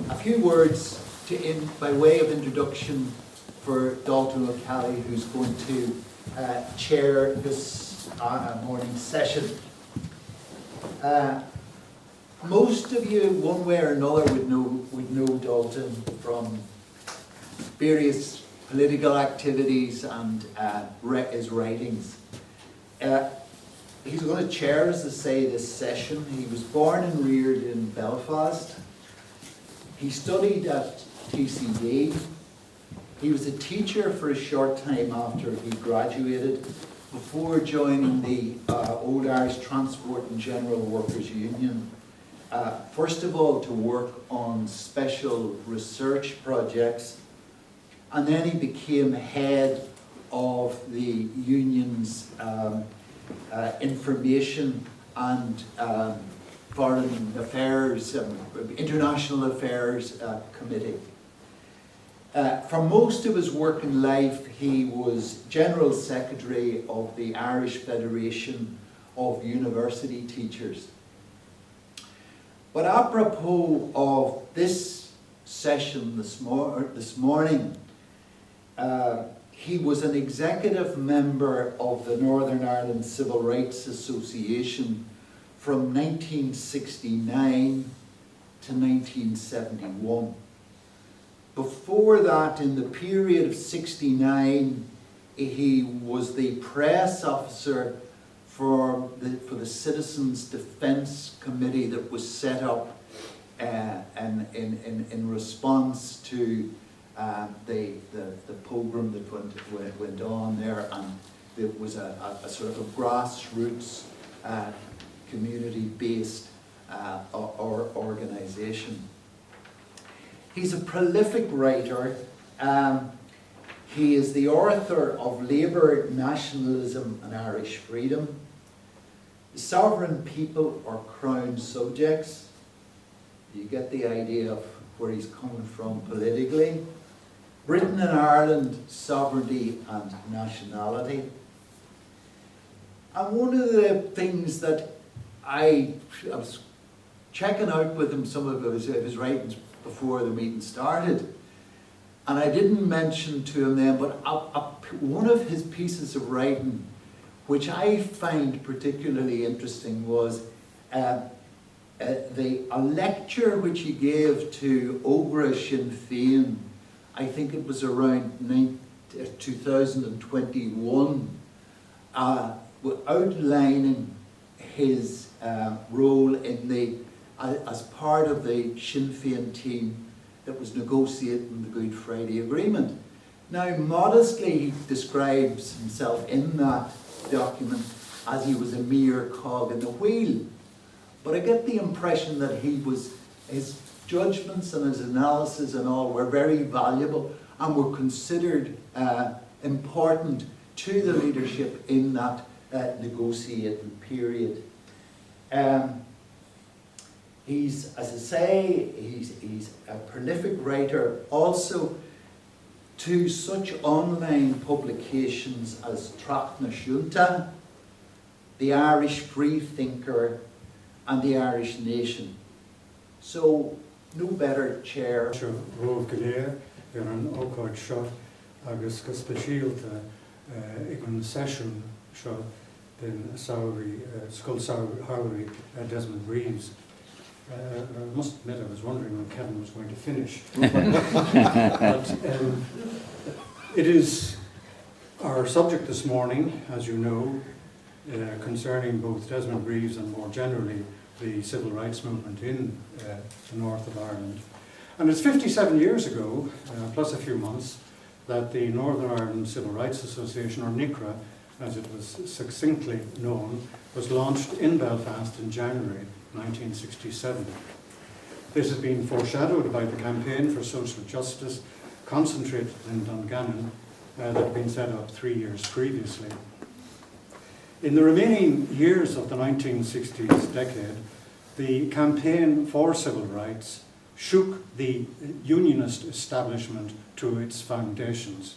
A few words by way of introduction for Daltún O'Ceallaigh, who's going to chair this morning's session. Most of you, one way or another, would know Daltún from various political activities and his writings. He's going to chair, as I say, this session. He was born and reared in Belfast. He studied at TCD. He was a teacher for a short time after he graduated, before joining the Old Irish Transport and General Workers Union. First of all, to work on special research projects, and then he became head of the union's information and foreign affairs, international affairs committee. For most of his working life, he was General Secretary of the Irish Federation of University Teachers. But apropos of this session this morning, he was an executive member of the Northern Ireland Civil Rights Association from 1969 to 1971. Before that, in the period of 69, he was the press officer for the Citizens Defence Committee that was set up in response to the pogrom that went on there, and it was a sort of a grassroots community-based organisation. He's a prolific writer. He is the author of Labour, Nationalism and Irish Freedom, The Sovereign People or Crown Subjects. You get the idea of where he's coming from politically. Britain and Ireland, Sovereignty and Nationality. And one of the things that I was checking out with him, some of his writings before the meeting started, and I didn't mention to him then, but one of his pieces of writing, which I find particularly interesting, was a lecture which he gave to Ogra Sinn Féin. I think it was around 2021, outlining his role in as part of the Sinn Féin team that was negotiating the Good Friday Agreement. Now, modestly, he describes himself in that document as he was a mere cog in the wheel. But I get the impression that his judgments and his analysis and all were very valuable and were considered important to the leadership in that negotiating period. He's, as I say, he's a prolific writer, also to such online publications as Tracht na Siúnta, The Irish Freethinker, and The Irish Nation. So, no better chair. Rove Galéir ar an ócáid seo agus go speisialta ag an session seo den Scoil Saoirí Desmond Greaves. I must admit I was wondering when Kevin was going to finish. But it is our subject this morning, as you know, concerning both Desmond Greaves and more generally the civil rights movement in the north of Ireland. And it's 57 years ago, plus a few months, that the Northern Ireland Civil Rights Association, or NICRA, as it was succinctly known, was launched in Belfast in January 1967. This has been foreshadowed by the campaign for social justice concentrated in Dungannon that had been set up 3 years previously. In the remaining years of the 1960s decade, the campaign for civil rights shook the unionist establishment to its foundations.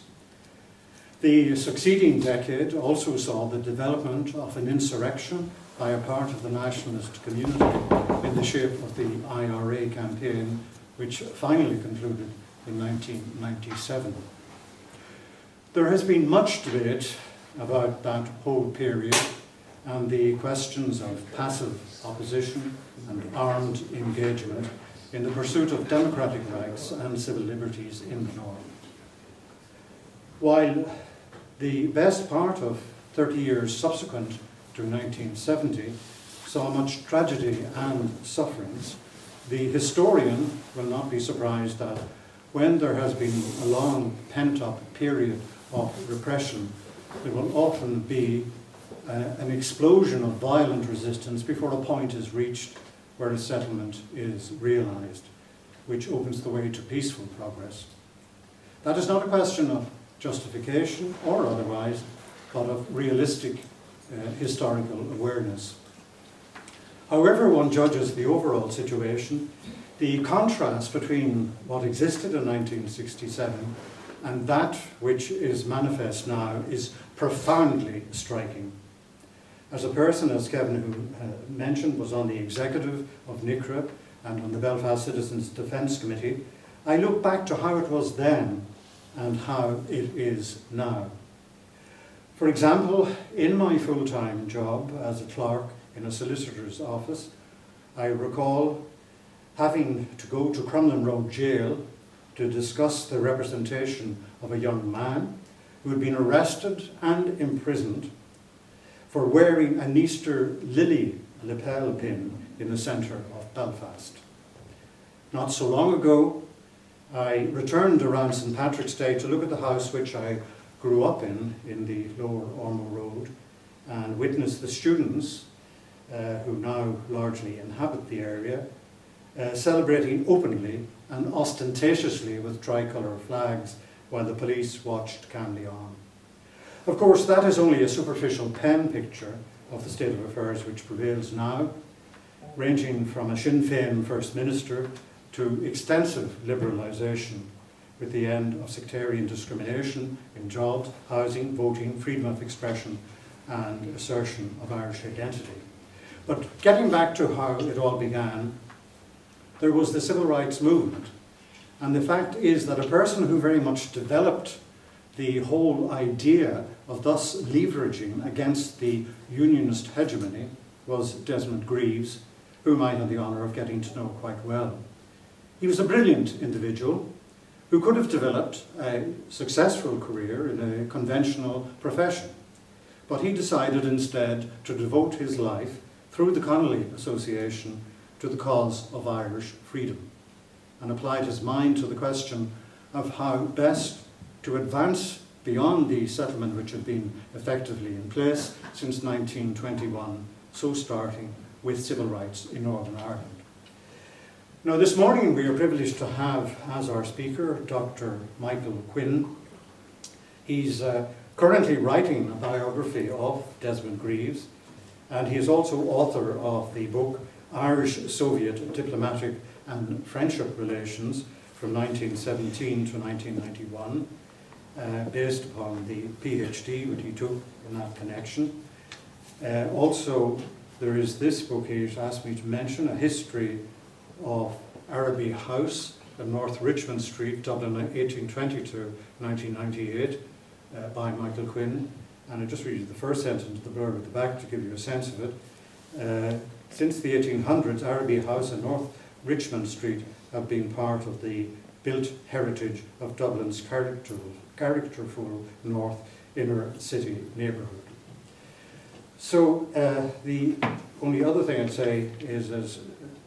The succeeding decade also saw the development of an insurrection by a part of the nationalist community in the shape of the IRA campaign which finally concluded in 1997. There has been much debate about that whole period and the questions of passive opposition and armed engagement in the pursuit of democratic rights and civil liberties in the North. While the best part of 30 years subsequent to 1970 saw much tragedy and sufferings, the historian will not be surprised that when there has been a long pent-up period of repression, there will often be an explosion of violent resistance before a point is reached where a settlement is realised, which opens the way to peaceful progress. That is not a question of justification or otherwise, but of realistic historical awareness. However one judges the overall situation, the contrast between what existed in 1967 and that which is manifest now is profoundly striking. As a person, as Kevin who mentioned, was on the executive of NICRA and on the Belfast Citizens Defence Committee, I look back to how it was then and how it is now. For example, in my full-time job as a clerk in a solicitor's office, I recall having to go to Crumlin Road Jail to discuss the representation of a young man who had been arrested and imprisoned for wearing an Easter lily lapel pin in the centre of Belfast. Not so long ago, I returned around St. Patrick's Day to look at the house which I grew up in the Lower Ormo Road, and witnessed the students, who now largely inhabit the area, celebrating openly and ostentatiously with tricolour flags while the police watched calmly on. Of course, that is only a superficial pen picture of the state of affairs which prevails now, ranging from a Sinn Féin First Minister to extensive liberalisation with the end of sectarian discrimination in jobs, housing, voting, freedom of expression and assertion of Irish identity. But getting back to how it all began, there was the civil rights movement. And the fact is that a person who very much developed the whole idea of thus leveraging against the unionist hegemony was Desmond Greaves, whom I had the honour of getting to know quite well. He was a brilliant individual who could have developed a successful career in a conventional profession, but he decided instead to devote his life through the Connolly Association to the cause of Irish freedom, and applied his mind to the question of how best to advance beyond the settlement which had been effectively in place since 1921, so starting with civil rights in Northern Ireland. Now this morning we are privileged to have as our speaker Dr. Michael Quinn. He's currently writing a biography of Desmond Greaves, and he is also author of the book Irish-Soviet Diplomatic and Friendship Relations from 1917 to 1991, based upon the PhD which he took in that connection. Also, there is this book he's asked me to mention, A History of Araby House in North Richmond Street, Dublin, 1820 to 1998, by Michael Quinn. And I just read you the first sentence of the blurb at the back to give you a sense of it. Since the 1800s, Araby House and North Richmond Street have been part of the built heritage of Dublin's characterful North Inner City neighbourhood. So the only other thing I'd say is, as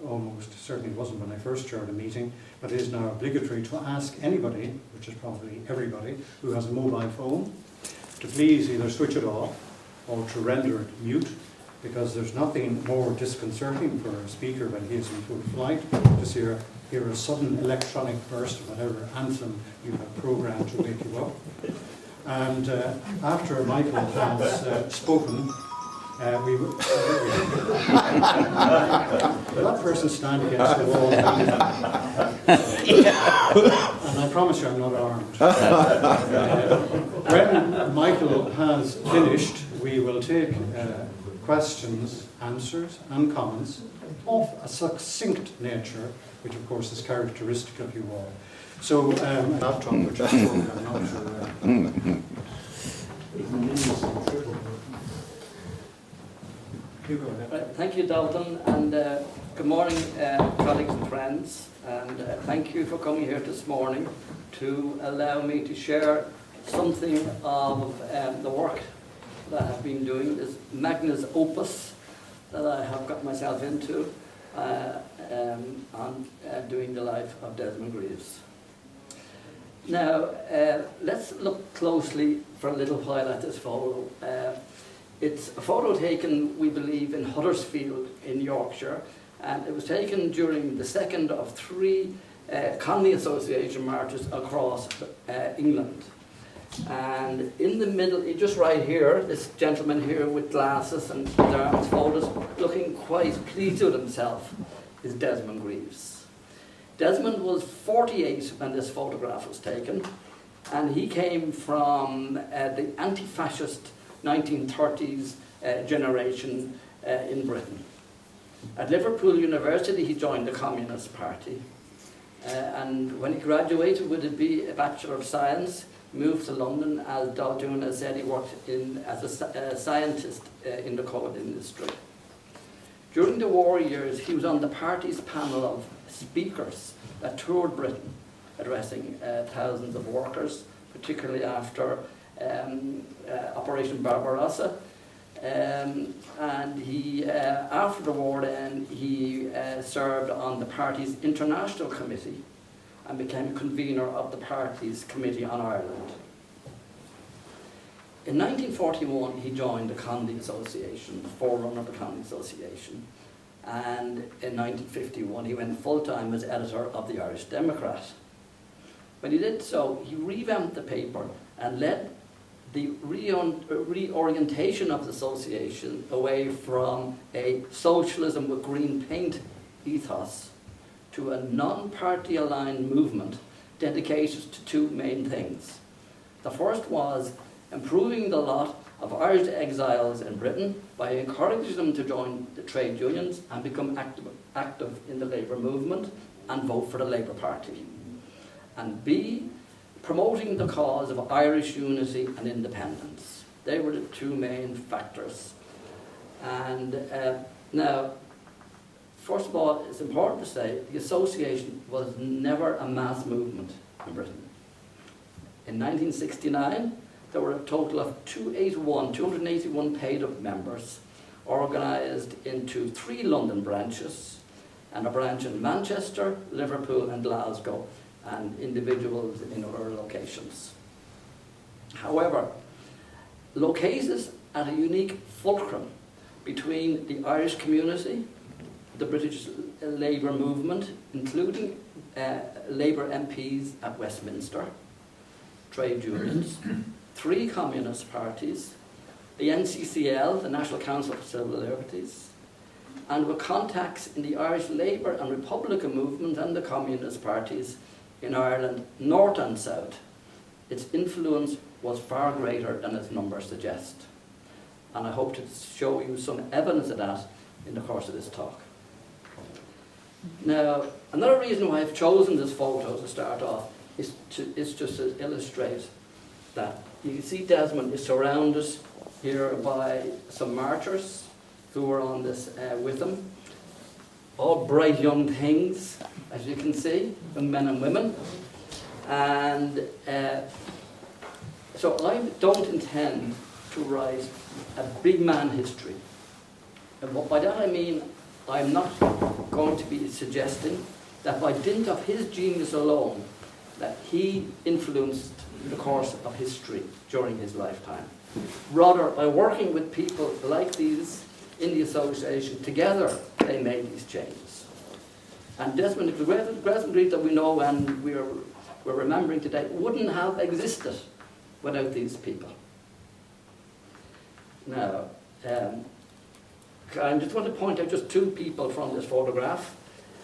almost certainly wasn't when I first chaired a meeting, but it is now obligatory to ask anybody, which is probably everybody, who has a mobile phone, to please either switch it off or to render it mute, because there's nothing more disconcerting for a speaker when he is in full flight to hear a sudden electronic burst of whatever anthem you have programmed to wake you up. And after Michael has spoken, we will that person stand against the wall. And I promise you I'm not armed. When Michael has finished, we will take questions answers and comments of a succinct nature, which of course is characteristic of you all. So, laptop, which is I'm not sure. You go ahead. Right, thank you, Daltún, and good morning, colleagues and friends, and thank you for coming here this morning to allow me to share something of the work that I have been doing, this magnus opus that I have got myself into on doing the life of Desmond Greaves. Now, let's look closely for a little while at this photo. It's a photo taken, we believe, in Huddersfield in Yorkshire, and it was taken during the second of 3 Colony Association marches across England. And in the middle, just right here, this gentleman here with glasses and his arms folded, looking quite pleased with himself, is Desmond Greaves. Desmond was 48 when this photograph was taken, and he came from the anti-fascist 1930s generation in Britain. At Liverpool University he joined the Communist Party, and when he graduated with a Bachelor of Science, moved to London as Daltún O'Ceallaigh worked as a scientist in the coal industry. During the war years he was on the party's panel of speakers that toured Britain, addressing thousands of workers, particularly after Operation Barbarossa. And he, after the war then, he served on the party's international committee and became convener of the party's Committee on Ireland. In 1941 he joined the Colony Association, the forerunner of the Colony Association, and in 1951 he went full-time as editor of the Irish Democrat. When he did so, he revamped the paper and led the reorientation of the association away from a socialism with green paint ethos to a non-party aligned movement dedicated to 2 main things. The first was improving the lot of Irish exiles in Britain by encouraging them to join the trade unions and become active in the labour movement and vote for the Labour Party. And B, promoting the cause of Irish unity and independence. They were the 2 main factors. And now, first of all, it's important to say the association was never a mass movement in Britain. In 1969, there were a total of 281 paid-up members, organised into 3 London branches, and a branch in Manchester, Liverpool and Glasgow, and individuals in other locations. However, located at a unique fulcrum between the Irish community, the British Labour movement, including Labour MPs at Westminster, trade unions, 3 communist parties, the NCCL, the National Council for Civil Liberties, and with contacts in the Irish Labour and Republican movement and the communist parties in Ireland, north and south. Its influence was far greater than its numbers suggest. And I hope to show you some evidence of that in the course of this talk. Now, another reason why I've chosen this photo to start off is just to illustrate that you see Desmond is surrounded here by some marchers who were on this with him. All bright young things, as you can see, young men and women. And so I don't intend to write a big man history. And by that I mean I'm not going to be suggesting that by dint of his genius alone that he influenced the course of history during his lifetime. Rather, by working with people like these in the association, together they made these changes. And Desmond Greaves that we know and we're remembering today wouldn't have existed without these people. Now, I just want to point out just 2 people from this photograph.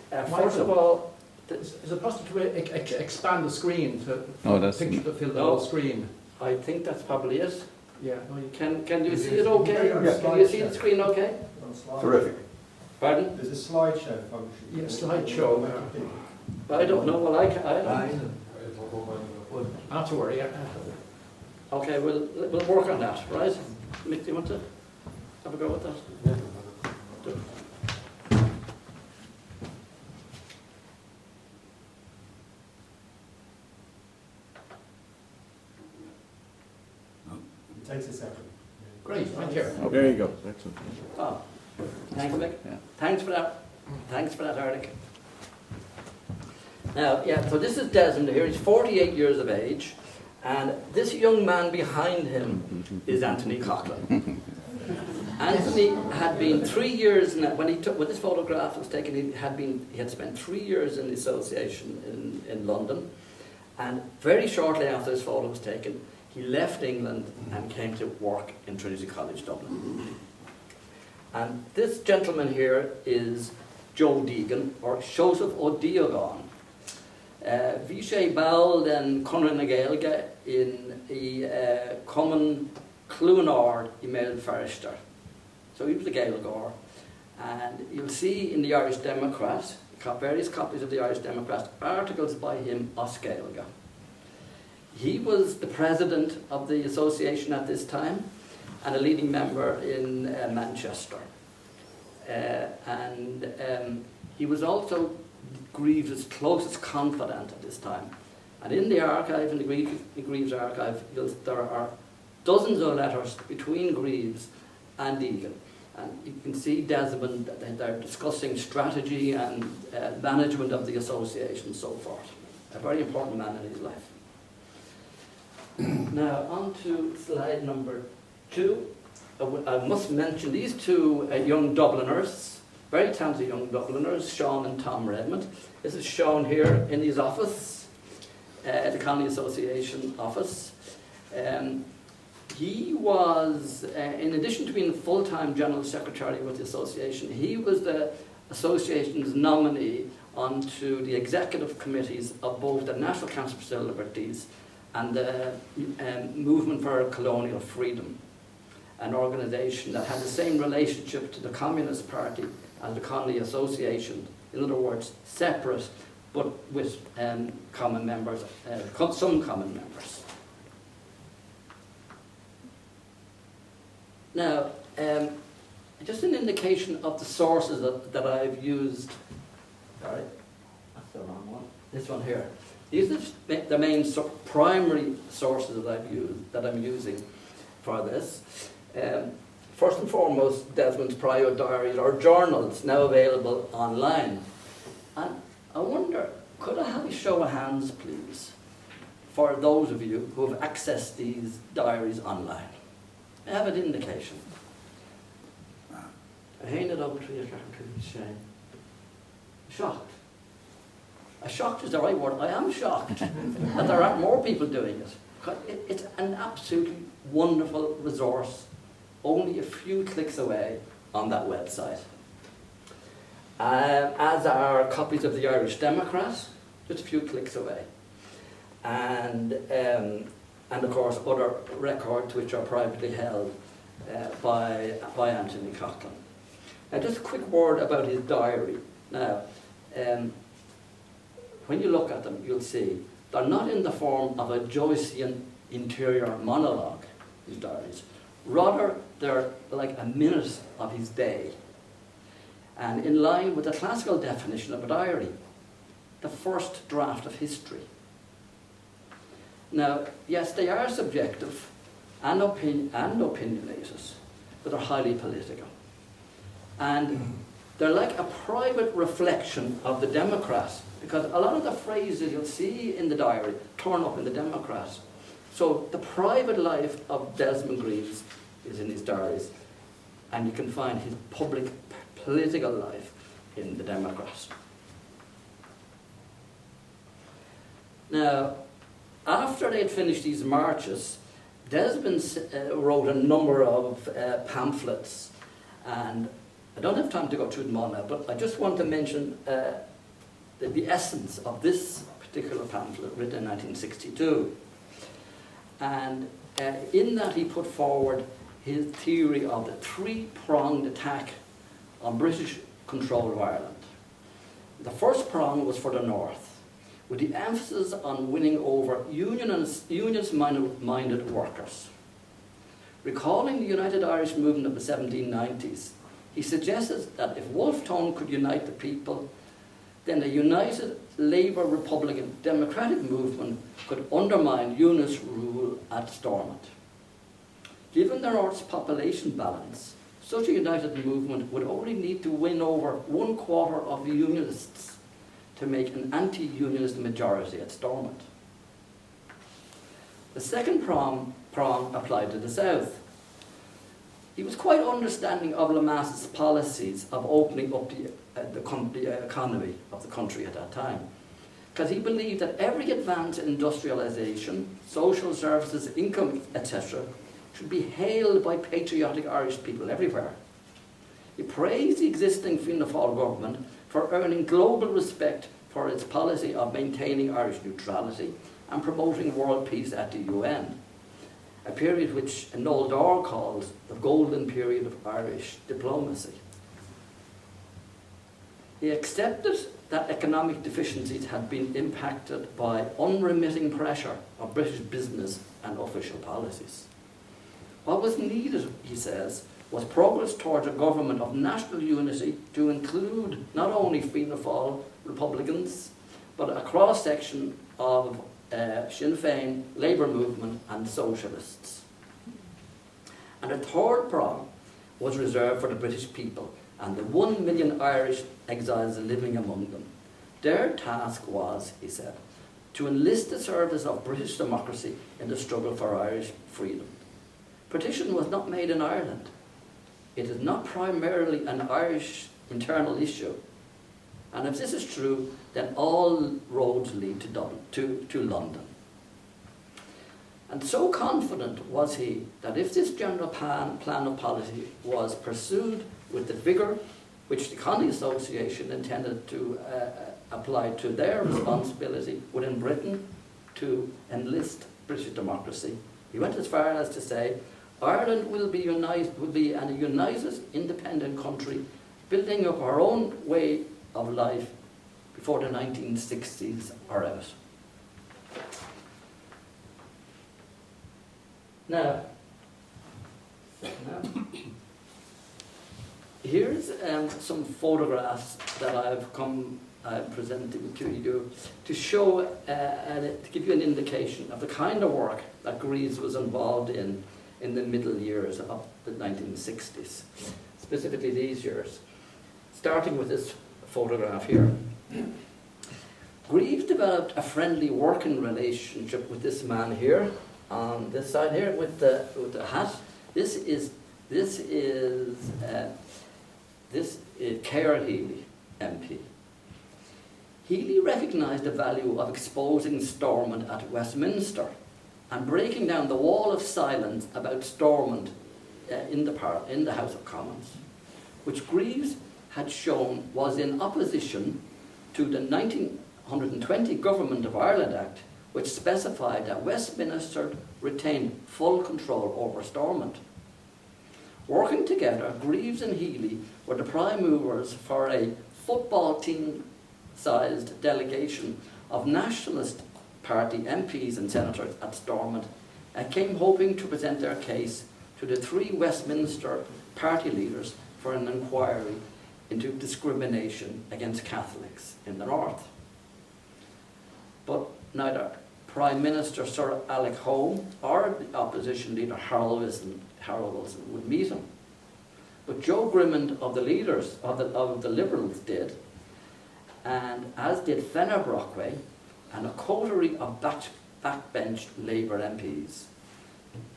First of all, is it possible to expand the screen to picture to fill the whole screen? I think that's probably it. Yeah. No, Can you see it okay? Yeah. Can you see the screen okay? Terrific. Pardon? There's a slideshow function. Yeah, slideshow. I don't know. Well, I don't. Not to worry. Okay, we'll work on that, right? Mick, do you want to have a go at that? Yeah. It takes a second. Great, thank you. There you go. Excellent. Oh, thanks, Mick. Yeah. Thanks for that. Thanks for that, Eric. Now, yeah, so this is Desmond here. He's 48 years of age. And this young man behind him is Anthony Coughlin. Anthony had been 3 years, when this photograph was taken, he had spent 3 years in the association in London. And very shortly after this photo was taken, he left England and came to work in Trinity College, Dublin. And this gentleman here is Joe Deegan, or Joseph O'Deogan. Vishay Baul and Conran na Gaeilge in the common Clunor email Forester. So he was a Gaeilgeoir. And you'll see in the Irish Democrat, various copies of the Irish Democrat, articles by him os Gaeilge. He was the president of the association at this time and a leading member in Manchester. He was also Greaves' closest confidant at this time. And in the archive, in the Greaves archive, there are dozens of letters between Greaves and Deegan. And you can see Desmond, they're discussing strategy and management of the association and so forth. A very important man in his life. Now, on to slide number 2. I must mention these two young Dubliners, very talented young Dubliners, Sean and Tom Redmond. This is Sean here in his office, at the Colony Association office. He was, in addition to being full-time General Secretary with the Association, he was the Association's nominee onto the executive committees of both the National Council for Civil Liberties and the Movement for Colonial Freedom, an organisation that had the same relationship to the Communist Party as the Colony Association. In other words, separate, but with common members, some common members. Now, just an indication of the sources that I've used. Sorry, that's the wrong one. This one here. These are the main primary sources that I'm using for this. First and foremost, Desmond's private diaries or journals, now available online. And I wonder, could I have a show of hands, please, for those of you who have accessed these diaries online? I have an indication. I hand it over to you, Shane. Shocked. Shocked is the right word. I am shocked that there aren't more people doing it. It's an absolutely wonderful resource, only a few clicks away on that website. As are copies of the Irish Democrat, just a few clicks away. And of course other records which are privately held by Anthony Coughlin. Now just a quick word about his diary. Now, when you look at them, you'll see they're not in the form of a Joycean interior monologue, his diaries. Rather, they're like a minute of his day. And in line with the classical definition of a diary, the first draft of history. Now, yes, they are subjective and opinionated, but they're highly political. And they're like a private reflection of the Democrat, because a lot of the phrases you'll see in the diary turn up in the Democrat. So the private life of Desmond Greaves is in his diaries, and you can find his public political life in the Democrat. Now, after they had finished these marches, Desmond wrote a number of pamphlets, and I don't have time to go through them all now, but I just want to mention the essence of this particular pamphlet written in 1962. And in that he put forward his theory of the three-pronged attack on British control of Ireland. The first prong was for the North, with the emphasis on winning over unions-minded workers. Recalling the United Irish movement of the 1790s, he suggested that if Wolfe Tone could unite the people, then a united Labour Republican democratic movement could undermine unionist rule at Stormont. Given the North's population balance, such a united movement would only need to win over 1/4 of the Unionists to make an anti-Unionist majority at Stormont. The second prong applied to the South. He was quite understanding of Lamasse's policies of opening up the economy of the country at that time, because he believed that every advance in industrialisation, social services, income, etc., should be hailed by patriotic Irish people everywhere. He praised the existing Fianna Fáil government for earning global respect for its policy of maintaining Irish neutrality and promoting world peace at the UN, a period which Noel Dore calls the golden period of Irish diplomacy. He accepted that economic deficiencies had been impacted by unremitting pressure of British business and official policies. What was needed, he says, was progress towards a government of national unity to include not only Fianna Fáil Republicans, but a cross-section of Sinn Féin, Labour movement and socialists. And a third prong was reserved for the British people and the 1 million Irish exiles living among them. Their task was, he said, to enlist the service of British democracy in the struggle for Irish freedom. Partition was not made in Ireland. It is not primarily an Irish internal issue. And if this is true, then all roads lead to London. And so confident was he that if this general plan of policy was pursued with the vigour which the Connie Association intended to apply to their responsibility within Britain to enlist British democracy, he went as far as to say, Ireland will be a united, independent country, building up our own way of life before the 1960s are out. Now here's some photographs that I've presented to you to show, to give you an indication of the kind of work that Greaves was involved in the middle years of the 1960s, specifically these years. Starting with this photograph here. Greaves developed a friendly working relationship with this man here, on this side here, with the hat. This is Cahir Healy, MP. Healy recognised the value of exposing Stormont at Westminster and breaking down the wall of silence about Stormont in the House of Commons, which Greaves had shown was in opposition to the 1920 Government of Ireland Act, which specified that Westminster retained full control over Stormont. Working together, Greaves and Healy were the prime movers for a football team-sized delegation of Nationalist Party MPs and senators at Stormont and came hoping to present their case to the 3 Westminster party leaders for an inquiry into discrimination against Catholics in the North. But neither Prime Minister Sir Alec Home or the opposition leader Harold Wilson would meet him. But Joe Grimmond of the leaders of the Liberals did, and as did Fenner Brockway and a coterie of backbench Labour MPs.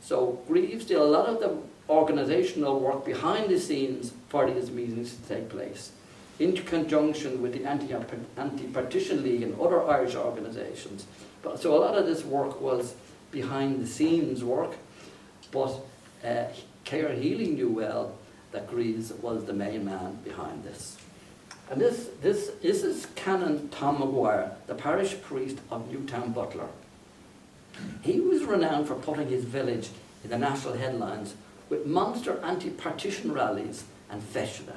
So Greaves did a lot of the organisational work behind the scenes for these meetings to take place, in conjunction with the Anti-Partition League and other Irish organisations. So a lot of this work was behind the scenes work, but Cahir Healy knew well that Greaves was the main man behind this. And this is Canon Tom Maguire, the parish priest of Newtown Butler. He was renowned for putting his village in the national headlines with monster anti-partition rallies and feshda.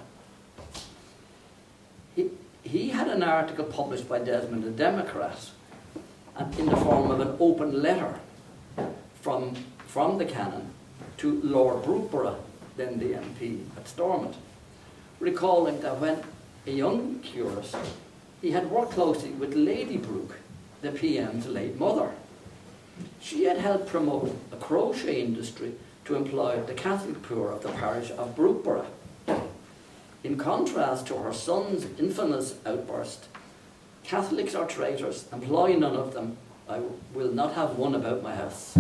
he had an article published by Desmond, the Democrat, and in the form of an open letter from the canon to Lord Brookborough, then the MP at Stormont, recalling that when a young curate, he had worked closely with Lady Brooke, the PM's late mother. She had helped promote a crochet industry to employ the Catholic poor of the parish of Brookborough. In contrast to her son's infamous outburst, "Catholics are traitors, employ none of them, I will not have one about my house."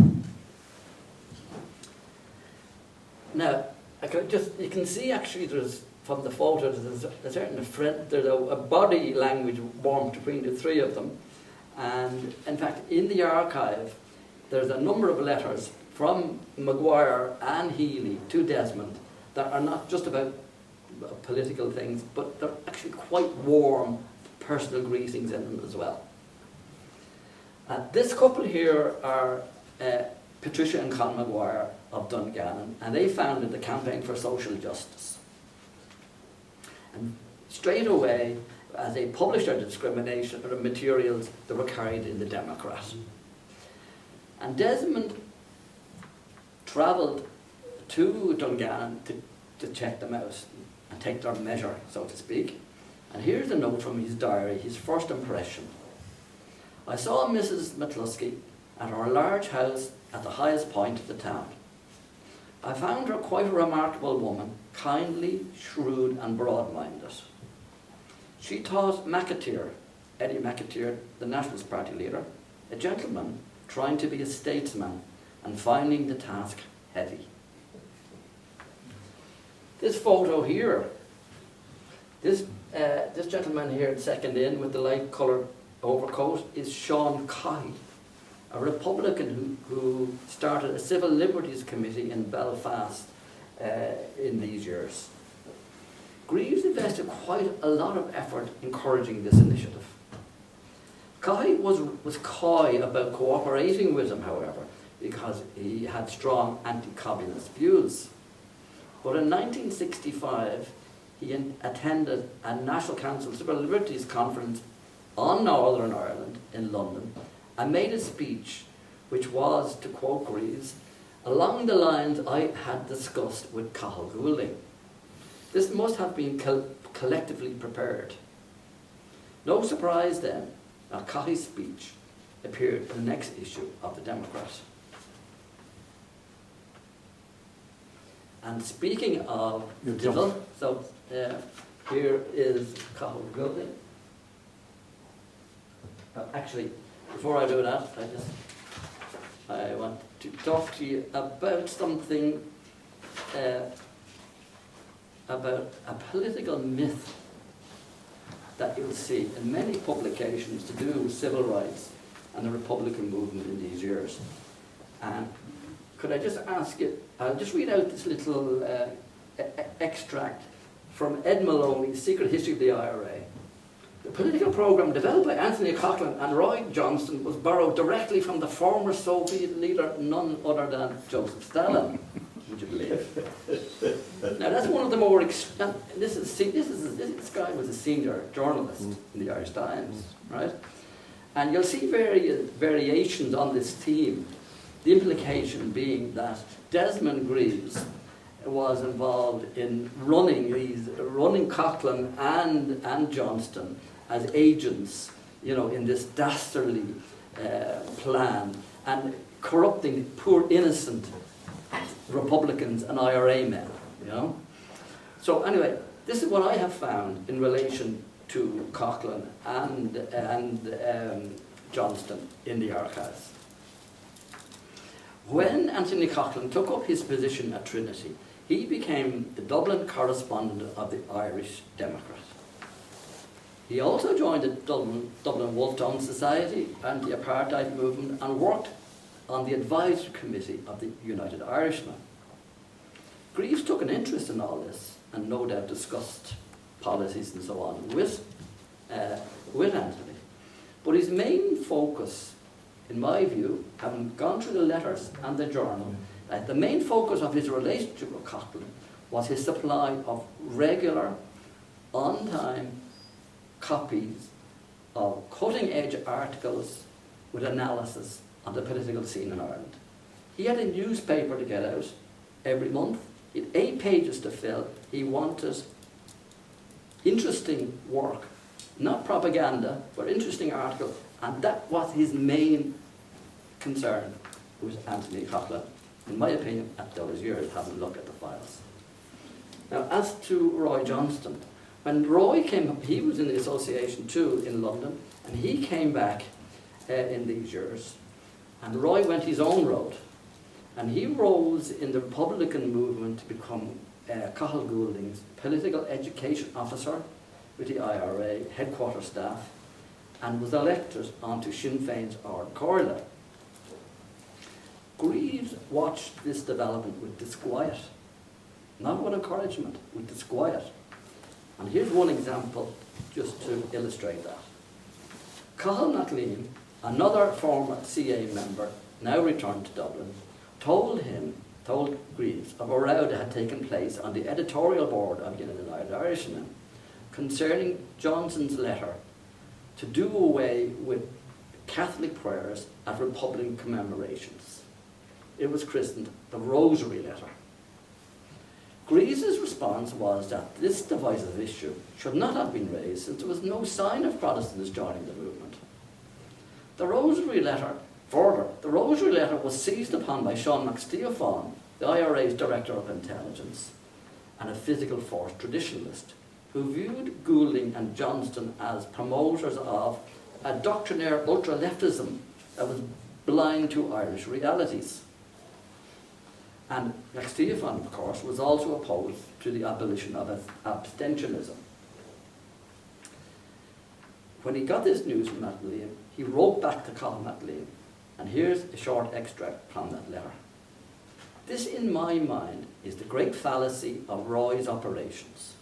Now, you can see actually there's, from the photo, there's a body language warmth between the three of them. And in fact, in the archive, there's a number of letters from Maguire and Healy to Desmond that are not just about political things, but they're actually quite warm personal greetings in them as well. This couple here are Patricia and Con Maguire of Dungannon, and they founded the Campaign for Social Justice. And straight away, as they published their discrimination materials, they were carried in the Democrat. And Desmond travelled to Dungannon to check them out and take their measure, so to speak. And here's a note from his diary, his first impression. "I saw Mrs. McCluskey at her large house at the highest point of the town. I found her quite a remarkable woman, kindly, shrewd and broad-minded. She thought McAteer, Eddie McAteer, the Nationalist Party leader, a gentleman trying to be a statesman and finding the task heavy." This photo here, this gentleman here, second in with the light coloured overcoat, is Sean Coy, a Republican who started a civil liberties committee in Belfast in these years. Greaves invested quite a lot of effort encouraging this initiative. Coy was coy about cooperating with him, however, because he had strong anti-communist views. But in 1965, he attended a National Council Civil Liberties Conference on Northern Ireland in London and made a speech which was, to quote Greaves, "along the lines I had discussed with Cathal Goulding." This must have been collectively prepared. No surprise then that Cahill's speech appeared in the next issue of the Democrat. And speaking of Diddle, so here is Cathal Goulding. Actually, before I do that, I want to talk to you about something, about a political myth that you'll see in many publications to do with civil rights and the Republican movement in these years. And could I just ask you, I'll just read out this little extract from Ed Maloney's Secret History of the IRA. "The political program developed by Anthony Coughlin and Roy Johnston was borrowed directly from the former Soviet leader, none other than Joseph Stalin." Would you believe? Now that's one of the more, this guy was a senior journalist in the Irish Times, right? And you'll see various variations on this theme. The implication being that Desmond Greaves was involved in running Coughlin and Johnston as agents, in this dastardly plan, and corrupting poor innocent Republicans and IRA men, So anyway, this is what I have found in relation to Coughlin and Johnston in the archives. When Anthony Coughlin took up his position at Trinity, he became the Dublin correspondent of the Irish Democrat. He also joined the Dublin Wolfe Society and the apartheid movement and worked on the advisory committee of the United Irishmen. Greaves took an interest in all this and no doubt discussed policies and so on with Anthony. But his main focus, in my view, having gone through the letters and the journal, the main focus of his relationship with Coughlin was his supply of regular, on-time, copies of cutting-edge articles with analysis on the political scene in Ireland. He had a newspaper to get out every month. He had 8 pages to fill. He wanted interesting work, not propaganda, but interesting article, and that was his main concern, was Anthony Coughlin, in my opinion, at those years, having a look at the files. Now, as to Roy Johnston, when Roy came up, he was in the association too in London, and he came back in these years, and Roy went his own road, and he rose in the Republican movement to become Cathal Goulding's political education officer with the IRA, headquarter staff, and was elected onto Sinn Féin's Ard Comhairle. Greaves watched this development with disquiet, not with encouragement, with disquiet. And here's one example just to illustrate that. Cathal MacLean, another former CA member, now returned to Dublin, told Greaves of a row that had taken place on the editorial board of United Irishmen concerning Johnson's letter to do away with Catholic prayers at Republican commemorations. It was christened the Rosary Letter. Greaves's response was that this divisive issue should not have been raised since there was no sign of Protestants joining the movement. The Rosary Letter was seized upon by Sean McSteofan, the IRA's Director of Intelligence, and a physical force traditionalist, who viewed Goulding and Johnston as promoters of a doctrinaire ultra-leftism that was blind to Irish realities. And McSteofan, of course, was also opposed to the abolition of abstentionism. When he got this news from MacLean, he wrote back to Cathal MacLean, and here's a short extract from that letter. This, in my mind, is the great fallacy of Roy's operations.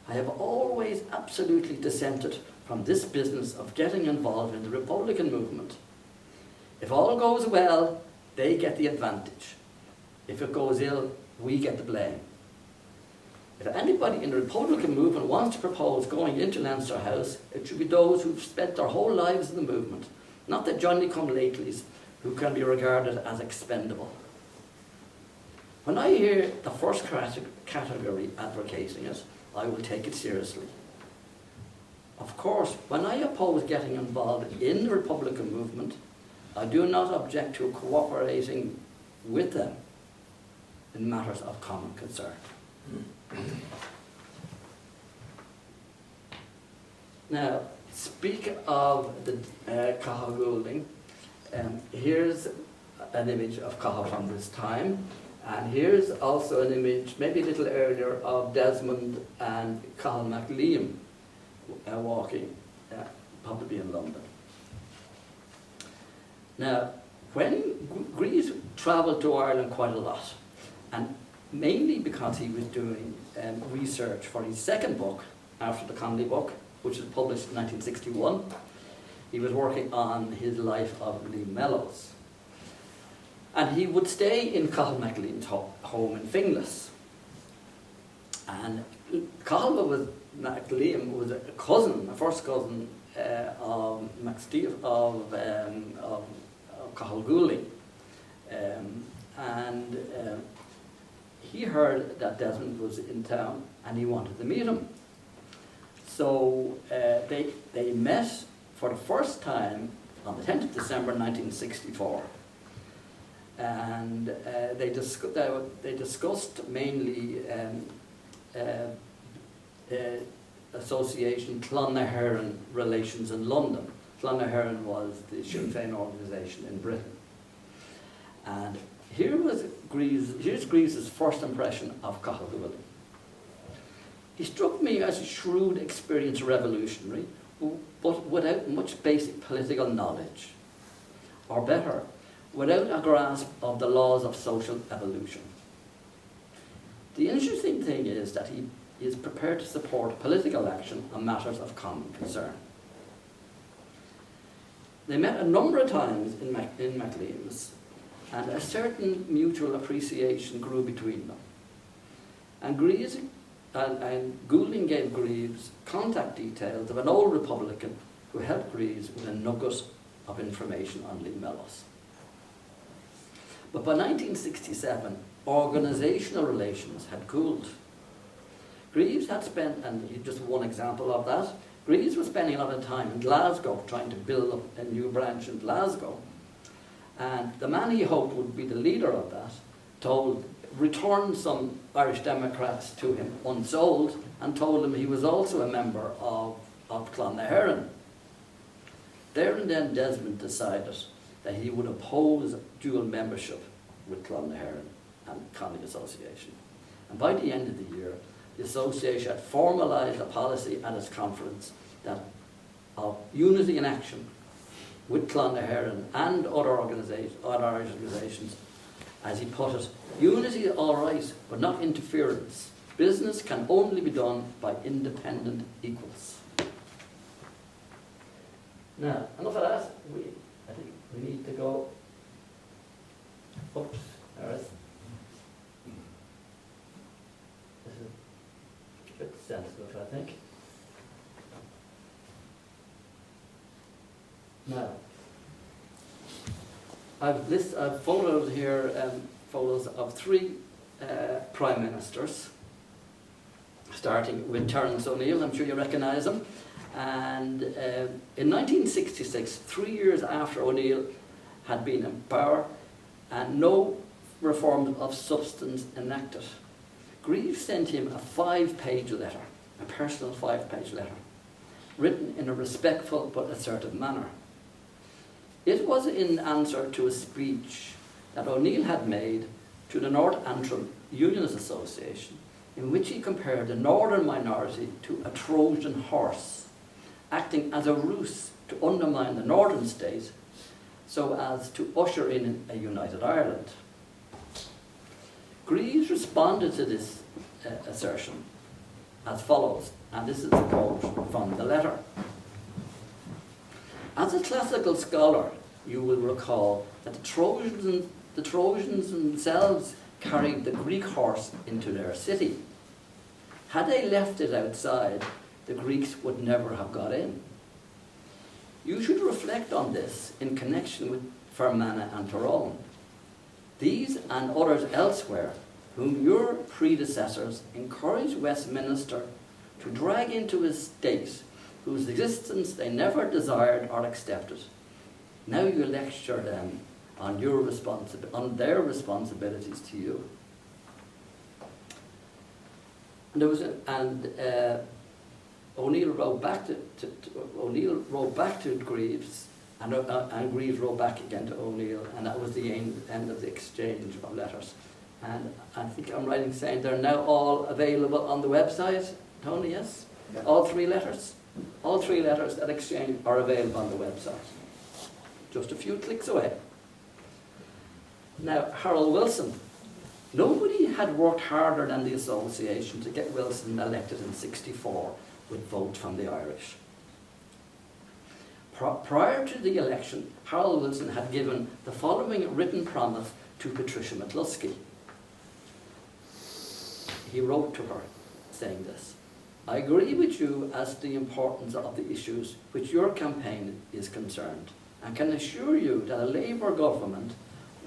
I have always absolutely dissented from this business of getting involved in the Republican movement. If all goes well, they get the advantage. If it goes ill, we get the blame. If anybody in the Republican movement wants to propose going into Leinster House, it should be those who've spent their whole lives in the movement, not the Johnny-come-latelys who can be regarded as expendable. When I hear the first category advocating it, I will take it seriously. Of course, when I oppose getting involved in the Republican movement, I do not object to cooperating with them in matters of common concern. Now, speak of the Cathal Goulding, here's an image of Cathal from this time, and here's also an image, maybe a little earlier, of Desmond and Cathal MacLean walking, probably in London. Now, when Greaves travelled to Ireland quite a lot, and mainly because he was doing research for his second book after the Connolly book, which was published in 1961. He was working on his life of Liam Mellows. And he would stay in Cathal MacLean's home in Finglas. And Cathal MacLean was a first cousin of Cathal Goulding. He heard that Desmond was in town and he wanted to meet him. So they met for the first time on the 10th of December 1964. And they discussed mainly association Clonnaheran relations in London. Clonnaheran was the Sinn Féin organisation in Britain. And here's Greaves' first impression of Cathal Goulding. He struck me as a shrewd, experienced revolutionary, but without much basic political knowledge. Or better, without a grasp of the laws of social evolution. The interesting thing is that he is prepared to support political action on matters of common concern. They met a number of times in MacLean's, and a certain mutual appreciation grew between them. And Greaves and Goulding gave Greaves contact details of an old Republican who helped Greaves with a nugget of information on Lee Mellos. But by 1967, organisational relations had cooled. Greaves had spent, and just one example of that, Greaves was spending a lot of time in Glasgow trying to build up a new branch in Glasgow. And the man he hoped would be the leader of that returned some Irish Democrats to him unsold and told him he was also a member of Clonnaheran. There and then Desmond decided that he would oppose dual membership with Clonnaheran and Conning Association. And by the end of the year, the association had formalised a policy at its conference that of unity in action with Clonnaheran and other Irish organisations. As he put it, unity is all right, but not interference. Business can only be done by independent equals. Now, enough of that. I think we need to go. Oops, there it is. This is a bit sensitive, I think. Now, I've photoed here photos of three prime ministers, starting with Terence O'Neill. I'm sure you recognise him. And in 1966, 3 years after O'Neill had been in power and no reforms of substance enacted, Greaves sent him a 5-page letter, a personal 5-page letter, written in a respectful but assertive manner. It was in answer to a speech that O'Neill had made to the North Antrim Unionist Association, in which he compared the northern minority to a Trojan horse, acting as a ruse to undermine the northern state so as to usher in a united Ireland. Greaves responded to this assertion as follows, and this is a quote from the letter. As a classical scholar, you will recall that the Trojans themselves carried the Greek horse into their city. Had they left it outside, the Greeks would never have got in. You should reflect on this in connection with Fermanagh and Tyrone. These and others elsewhere, whom your predecessors encouraged Westminster to drag into a state whose existence they never desired or accepted. Now you lecture them on their responsibilities to you. O'Neill wrote back to Greaves, and Greaves wrote back again to O'Neill, and that was the end of the exchange of letters. And I think I'm right in saying they're now all available on the website, Tony, yes? Yeah. All three letters that exchanged are available on the website. Just a few clicks away. Now, Harold Wilson. Nobody had worked harder than the association to get Wilson elected in '64 with votes from the Irish. Prior to the election, Harold Wilson had given the following written promise to Patricia McCluskey. He wrote to her saying this: I agree with you as to the importance of the issues which your campaign is concerned, and can assure you that a Labour government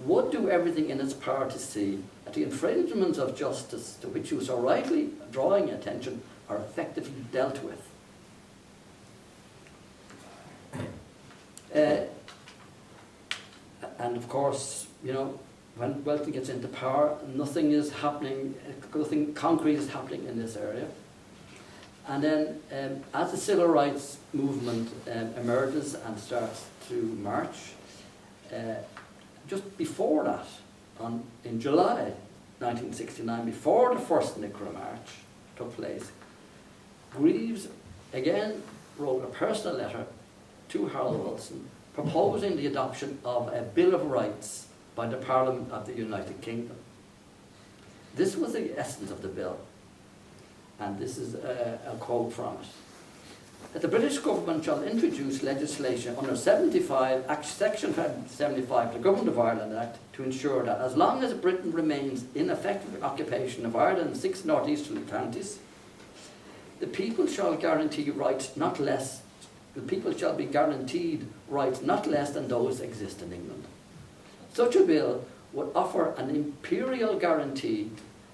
would do everything in its power to see that the infringements of justice to which you so rightly drawing attention are effectively dealt with. And of course, you know, when Wilson gets into power, nothing concrete is happening in this area. And then as the civil rights movement emerges and starts to march, just before that, in July 1969, before the first Nicara March took place, Greaves again wrote a personal letter to Harold Wilson proposing the adoption of a Bill of Rights by the Parliament of the United Kingdom. This was the essence of the bill, and this is a quote from it. That the British government shall introduce legislation under Section 75 of the Government of Ireland Act to ensure that as long as Britain remains in effective occupation of Ireland's 6 northeasterly counties, the people shall guarantee rights not less, the people shall be guaranteed rights not less than those exist in England. Such a bill would offer an imperial guarantee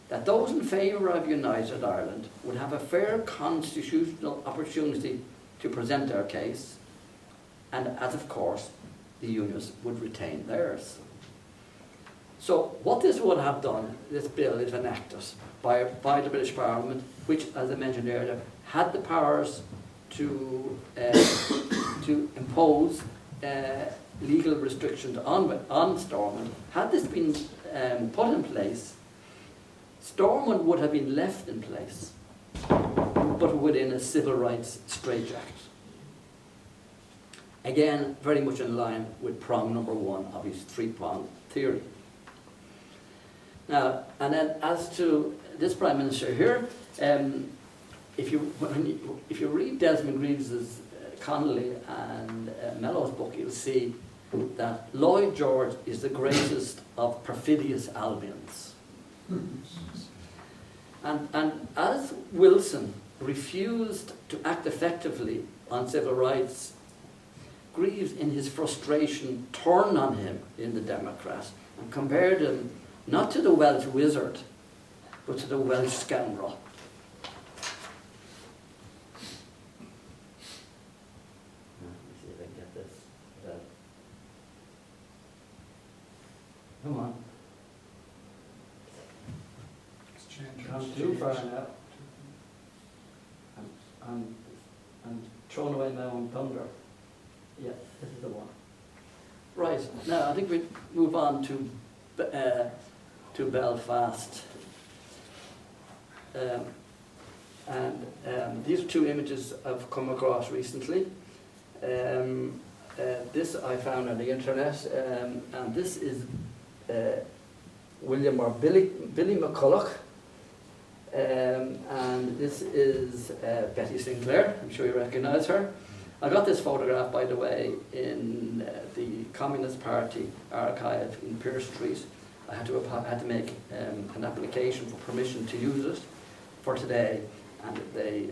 that those in favour of United Ireland would have a fair constitutional opportunity to present their case, and as of course the unions would retain theirs. So what this would have done, this bill, if enacted by the British Parliament, which, as I mentioned earlier, had the powers to impose legal restrictions on Stormont, had this been put in place, Stormont would have been left in place, but within a civil rights straitjacket. Again, very much in line with prong number 1 of his 3-prong theory. Now, and then as to this Prime Minister here, if you read Desmond Greaves' Connolly and Mellow's book, you'll see that Lloyd George is the greatest of perfidious Albions. And as Wilson refused to act effectively on civil rights, Greaves, in his frustration, turned on him in The Democrat and compared him not to the Welsh wizard, but to the Welsh scoundrel. Let me see if I can get this. Come on. I'm too far now. I'm throwing away my own thunder. Yeah, this is the one. Right, now I think we move on to Belfast. These are 2 images I've come across recently. This I found on the internet, and this is William or Billy McCulloch. And this is Betty Sinclair. I'm sure you recognise her. I got this photograph, by the way, in the Communist Party archive in Pearse Street. I had to make an application for permission to use it for today, and they,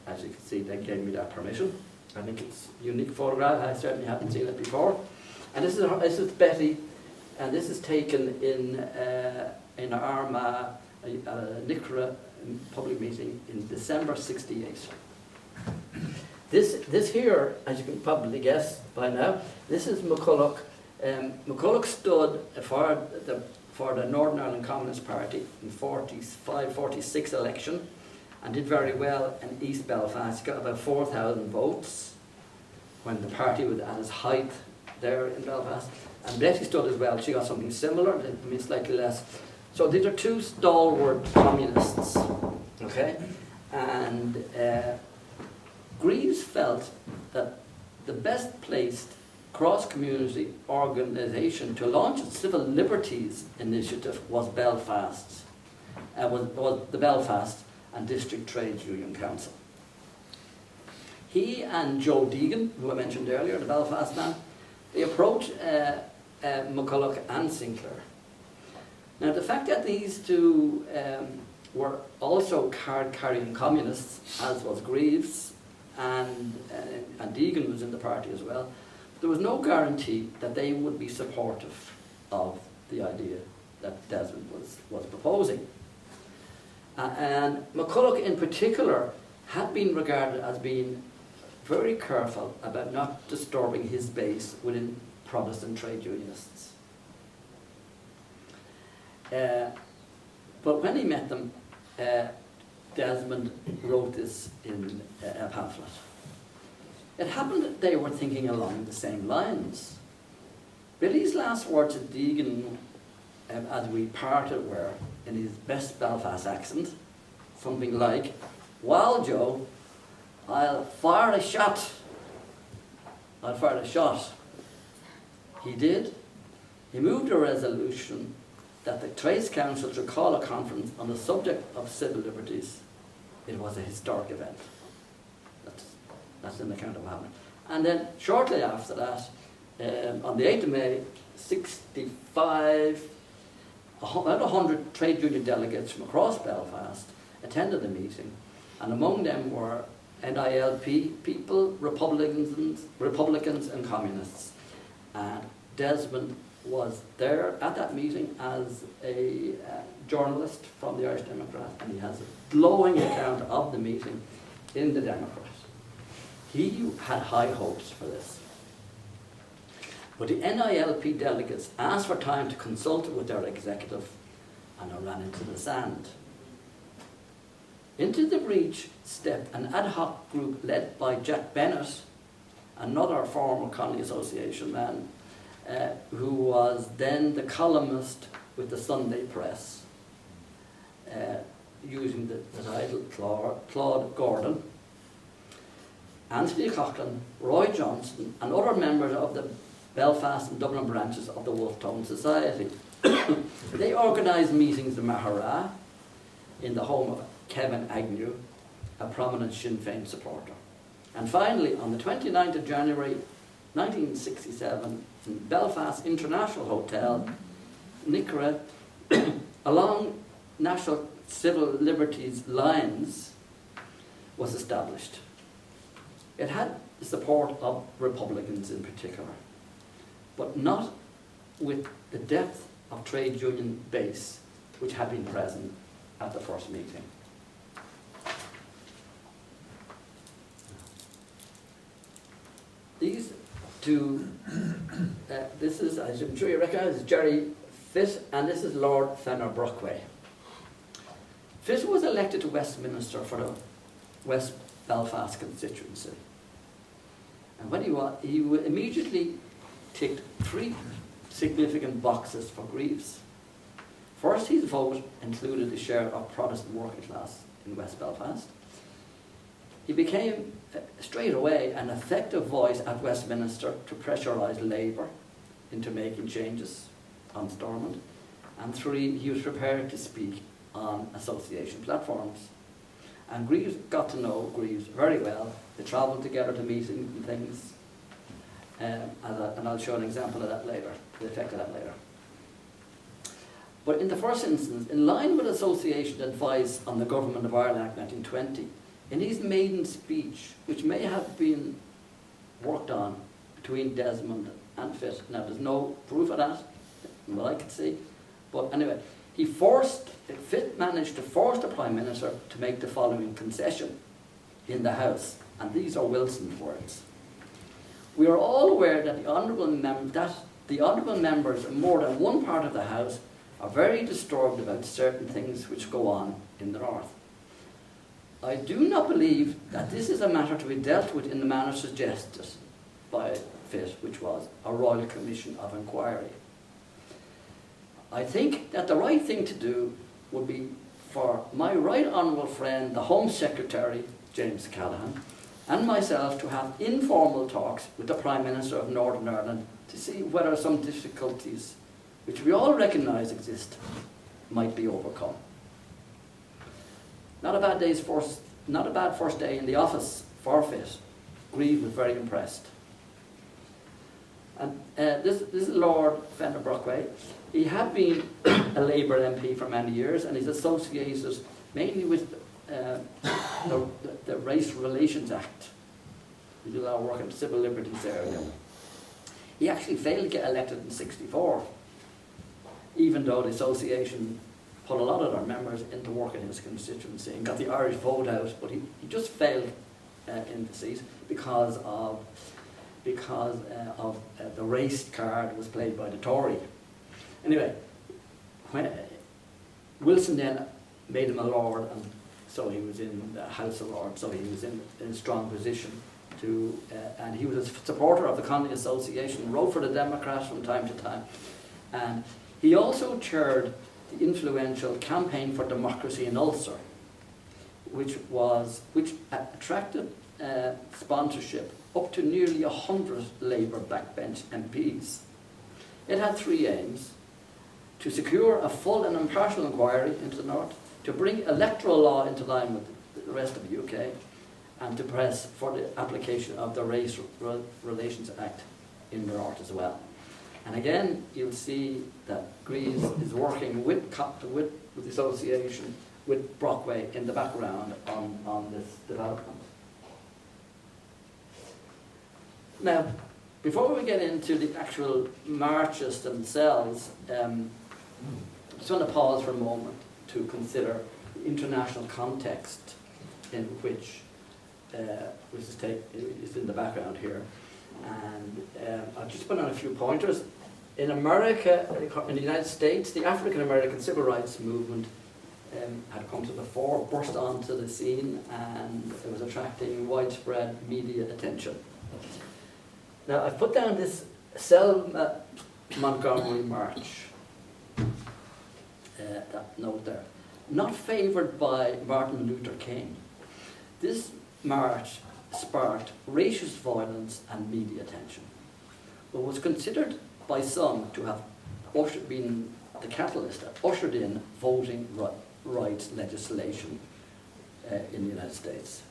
as you can see, they gave me that permission. I think it's a unique photograph. I certainly haven't seen it before. And this is Betty, and this is taken in Armagh, a NICRA public meeting in December '68. This here, as you can probably guess by now, this is McCulloch. McCulloch stood for the Northern Ireland Communist Party in 45-46 election and did very well in East Belfast. He got about 4,000 votes when the party was at its height there in Belfast. And Betty stood as well. She got something similar, I mean slightly less. So these are 2 stalwart communists, okay? And Greaves felt that the best placed cross-community organisation to launch a civil liberties initiative was Belfast, was the Belfast and District Trades Union Council. He and Joe Deegan, who I mentioned earlier, the Belfast man, they approached McCulloch and Sinclair. Now, the fact that these 2 were also card-carrying communists, as was Greaves, and Deegan was in the party as well, there was no guarantee that they would be supportive of the idea that Desmond was proposing. And McCulloch in particular had been regarded as being very careful about not disturbing his base within Protestant trade unionists. But when he met them, Desmond wrote this in a pamphlet. It happened that they were thinking along the same lines. Billy's last words to Deegan as we parted were, in his best Belfast accent, something like, "Well, Joe, I'll fire a shot. I'll fire a shot." He did. He moved a resolution that the Trades Council should call a conference on the subject of civil liberties. It was a historic event. That's in the account of what happened. And then shortly after that, on the 8th of May, 65, about 100 trade union delegates from across Belfast attended the meeting, And among them were NILP people, Republicans and Communists. And Desmond was there at that meeting as a journalist from the Irish Democrat, and he has a glowing account of the meeting in the Democrat. He had high hopes for this. But the NILP delegates asked for time to consult with their executive, and I ran into the sand. Into the breach stepped an ad hoc group led by Jack Bennett, another former Colony Association man, who was then the columnist with the Sunday Press, using the title Claude Gordon, Anthony Coughlin, Roy Johnson, and other members of the Belfast and Dublin branches of the Wolfe Tone Society. They organised meetings in Maghera, in the home of Kevin Agnew, a prominent Sinn Féin supporter. And finally, on the 29th of January 1967, in Belfast International Hotel, Nicara, along National Civil Liberties lines, was established. It had the support of Republicans in particular, but not with the depth of trade union base which had been present at the first meeting. These two, this is, as I'm sure you recognise, Jerry Fitt, and this is Lord Fenner Brockway. Fitt was elected to Westminster for the West Belfast constituency. And when he immediately ticked 3 significant boxes for Greaves. First, his vote included a share of Protestant working class in West Belfast. He became straight away an effective voice at Westminster to pressurise Labour into making changes on Stormont. And 3, he was prepared to speak on association platforms. And Greaves got to know Greaves very well. They travelled together to meetings and things. And I'll show an example of that later, the effect of that later. But in the first instance, in line with association advice on the Government of Ireland Act 1920, in his maiden speech, which may have been worked on between Desmond and Fitt, now there's no proof of that, from what I could see, but anyway, Fitt managed to force the Prime Minister to make the following concession in the House, and these are Wilson's words. We are all aware that the honourable members in more than one part of the House are very disturbed about certain things which go on in the North. I do not believe that this is a matter to be dealt with in the manner suggested by Fitt, which was a Royal Commission of Inquiry. I think that the right thing to do would be for my right honourable friend, the Home Secretary, James Callaghan, and myself to have informal talks with the Prime Minister of Northern Ireland to see whether some difficulties, which we all recognise exist, might be overcome. Not a bad first day in the office for Fitt. Greaves was very impressed. And this is Lord Fenner Brockway. He had been a Labour MP for many years, and he's associated mainly with the Race Relations Act. He did a lot of work in the civil liberties area. He actually failed to get elected in '64, even though the association put a lot of their members into work in his constituency and got the Irish vote out, but he just failed in the seat because of the race card was played by the Tory. Anyway, when Wilson then made him a Lord, and so he was in the House of Lords, so he was in a strong position to, and he was a supporter of the Colony Association, wrote for the Democrats from time to time, and he also chaired the influential Campaign for Democracy in Ulster, which attracted sponsorship up to nearly 100 Labour backbench MPs. It had 3 aims: to secure a full and impartial inquiry into the North, to bring electoral law into line with the rest of the UK, and to press for the application of the Race Relations Act in the North as well. And again, you'll see that Greaves is working with the association with Brockway in the background on this development. Now, before we get into the actual marches themselves, I just want to pause for a moment to consider the international context in which is in the background here. And I'll just put on a few pointers. In America, in the United States, the African-American civil rights movement had come to the fore, burst onto the scene, and it was attracting widespread media attention. Now, I've put down this Selma Montgomery March, that note there, not favoured by Martin Luther King. This march sparked racist violence and media attention, but was considered by some to have been the catalyst that ushered in voting rights legislation in the United States.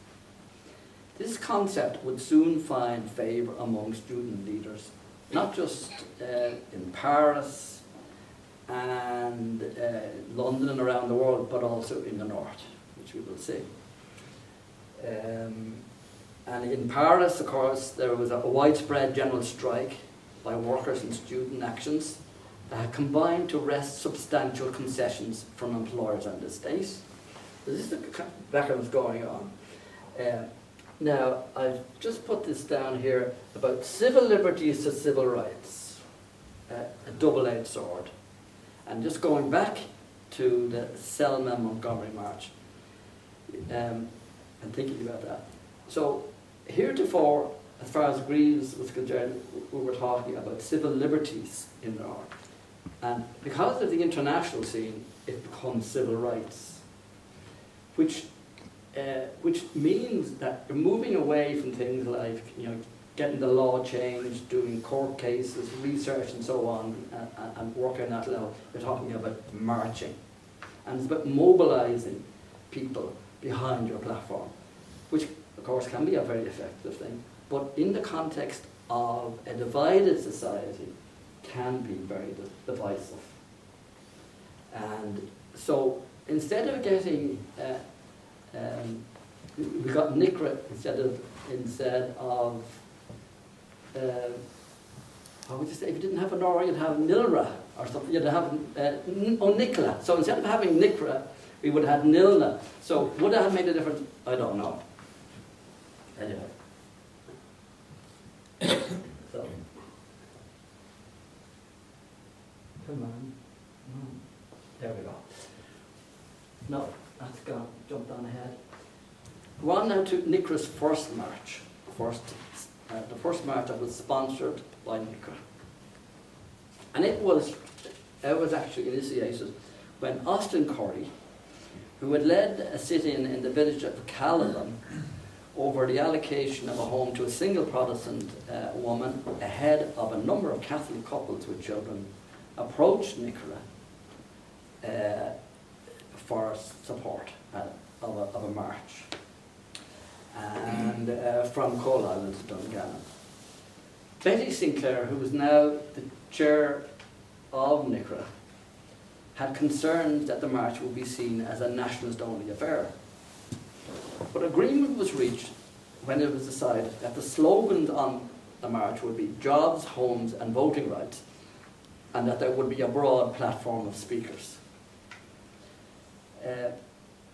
This concept would soon find favour among student leaders, not just in Paris and London and around the world, but also in the north, which we will see. And in Paris, of course, there was a widespread general strike by workers and student actions that had combined to wrest substantial concessions from employers and the state. So this is the background that's going on. Now, I've just put this down here about civil liberties to civil rights, a double-edged sword. And just going back to the Selma Montgomery March, and thinking about that. So, heretofore, as far as Greaves was concerned, we were talking about civil liberties in the North. And because of the international scene, it becomes civil rights, which means that you're moving away from things like, getting the law changed, doing court cases, research and so on, and working at that level. You're talking about marching. And it's about mobilising people behind your platform, which of course can be a very effective thing, but in the context of a divided society can be very divisive. And so instead of getting, we got NICRA instead of how would you say, if you didn't have an R, you'd have NILRA or something, you'd have NICLA. So instead of having NICRA, we would have had NILNA. So would that have made a difference? I don't know. Anyway. So. Come on. There we go. No, that's gone. Jumped on ahead. Go on now to NICRA's first march. The first march that was sponsored by NICRA. And it was actually initiated when Austin Curry, who had led a sit-in in the village of Callalan over the allocation of a home to a single Protestant woman ahead of a number of Catholic couples with children, approached NICRA for support of a march. And from Coal Island to Dungannon. Betty Sinclair, who was now the chair of NICRA, had concerns that the march would be seen as a nationalist-only affair. But agreement was reached when it was decided that the slogans on the march would be jobs, homes and voting rights, and that there would be a broad platform of speakers.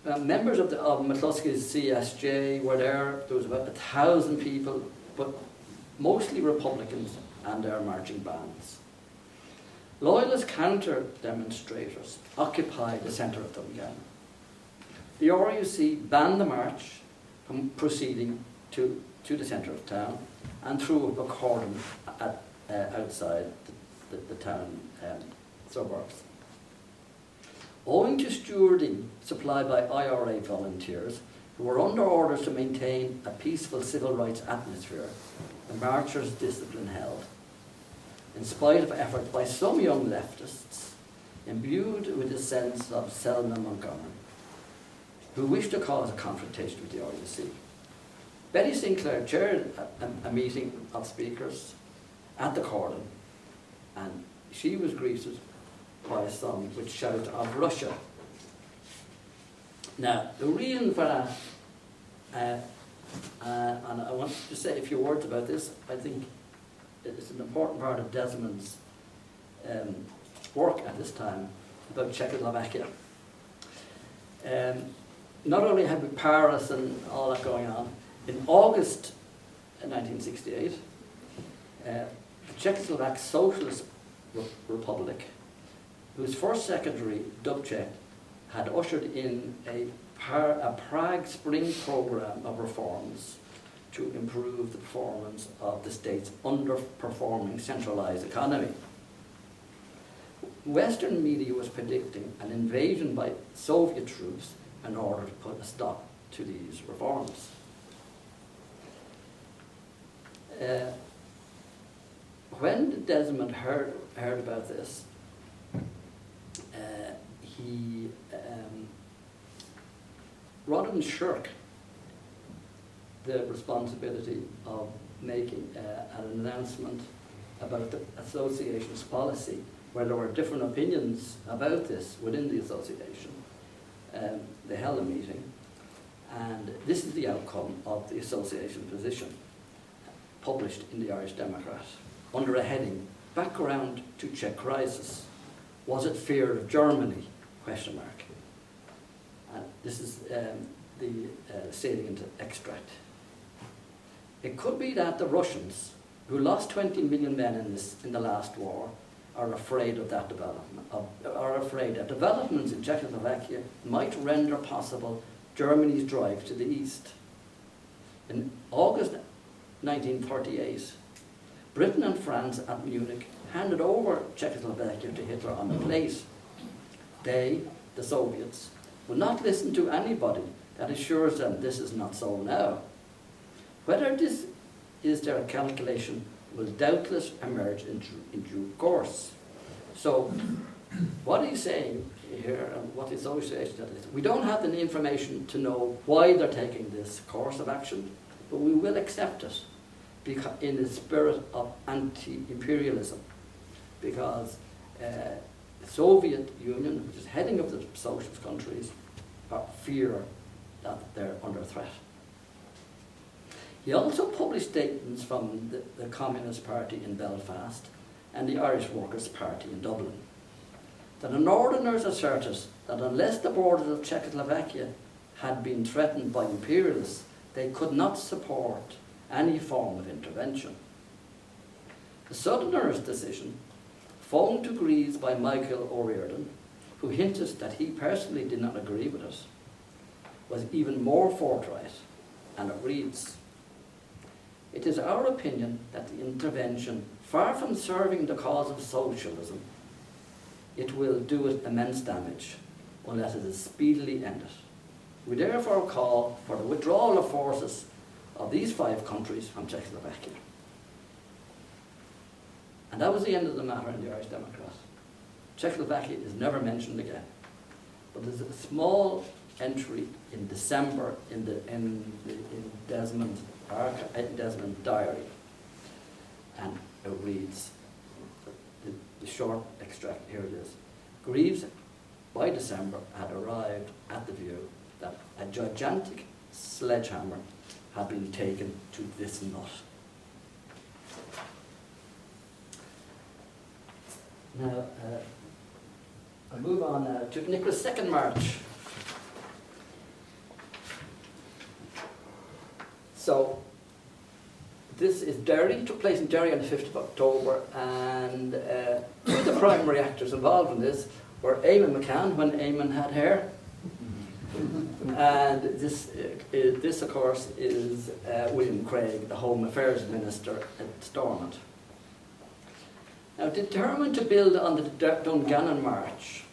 Members of McCluskey's CSJ were there. There was about 1,000 people, but mostly Republicans and their marching bands. Loyalist counter-demonstrators occupied the centre of Dungannon. The RUC banned the march from proceeding to the centre of town and threw up a cordon outside the town suburbs. Owing to stewarding supplied by IRA volunteers who were under orders to maintain a peaceful civil rights atmosphere, the marchers' discipline held. In spite of efforts by some young leftists, imbued with a sense of Selma Montgomery, who wished to cause a confrontation with the RUC. Betty Sinclair chaired a meeting of speakers at the cordon, and she was greeted by a song which shouted of Russia. Now, the reason for that, and I want to say a few words about this, I think it's an important part of Desmond's work at this time about Czechoslovakia. Not only had we Paris and all that going on, in August 1968, the Czechoslovak Socialist Republic, whose first secretary, Dubček, had ushered in a Prague Spring program of reforms to improve the performance of the state's underperforming centralized economy. Western media was predicting an invasion by Soviet troops in order to put a stop to these reforms. When Desmond heard about this, he, rather than shirk the responsibility of making an announcement about the association's policy, where there were different opinions about this within the association, they held a meeting, and this is the outcome of the association position, published in the Irish Democrat, under a heading, Background to Czech Crisis. Was it fear of Germany? Question mark. And this is the salient extract. It could be that the Russians, who lost 20 million men in the last war, are afraid of that development, are afraid that developments in Czechoslovakia might render possible Germany's drive to the east. In August 1938, Britain and France at Munich handed over Czechoslovakia to Hitler on a plate. They, the Soviets, will not listen to anybody that assures them this is not so now. Whether this is their calculation will doubtless emerge in due course. So, what he's saying here, and what the association is, we don't have the information to know why they're taking this course of action, but we will accept it in the spirit of anti-imperialism, because the Soviet Union, which is heading up the socialist countries, fear that they're under threat. He also published statements from the Communist Party in Belfast and the Irish Workers' Party in Dublin, that the Northerners asserted that unless the borders of Czechoslovakia had been threatened by imperialists, they could not support any form of intervention. The Southerners' decision, phoned to Greaves by Michael O'Riordan, who hinted that he personally did not agree with it, was even more forthright, and it reads, "It is our opinion that the intervention, far from serving the cause of socialism, it will do it immense damage unless it is speedily ended. We therefore call for the withdrawal of forces of these 5 countries from Czechoslovakia." And that was the end of the matter in the Irish Democrat. Czechoslovakia is never mentioned again. But there's a small entry in December in Desmond's diary, and it reads, the short extract, here it is. Greaves, by December, had arrived at the view that a gigantic sledgehammer had been taken to this nut. Now, I'll move on now to Nicholas' second march. So, this is Derry, took place in Derry on the 5th of October, and two of the primary actors involved in this were Eamon McCann, when Eamon had hair, and this of course is William Craig, the Home Affairs Minister at Stormont. Now, determined to build on the Dungannon March,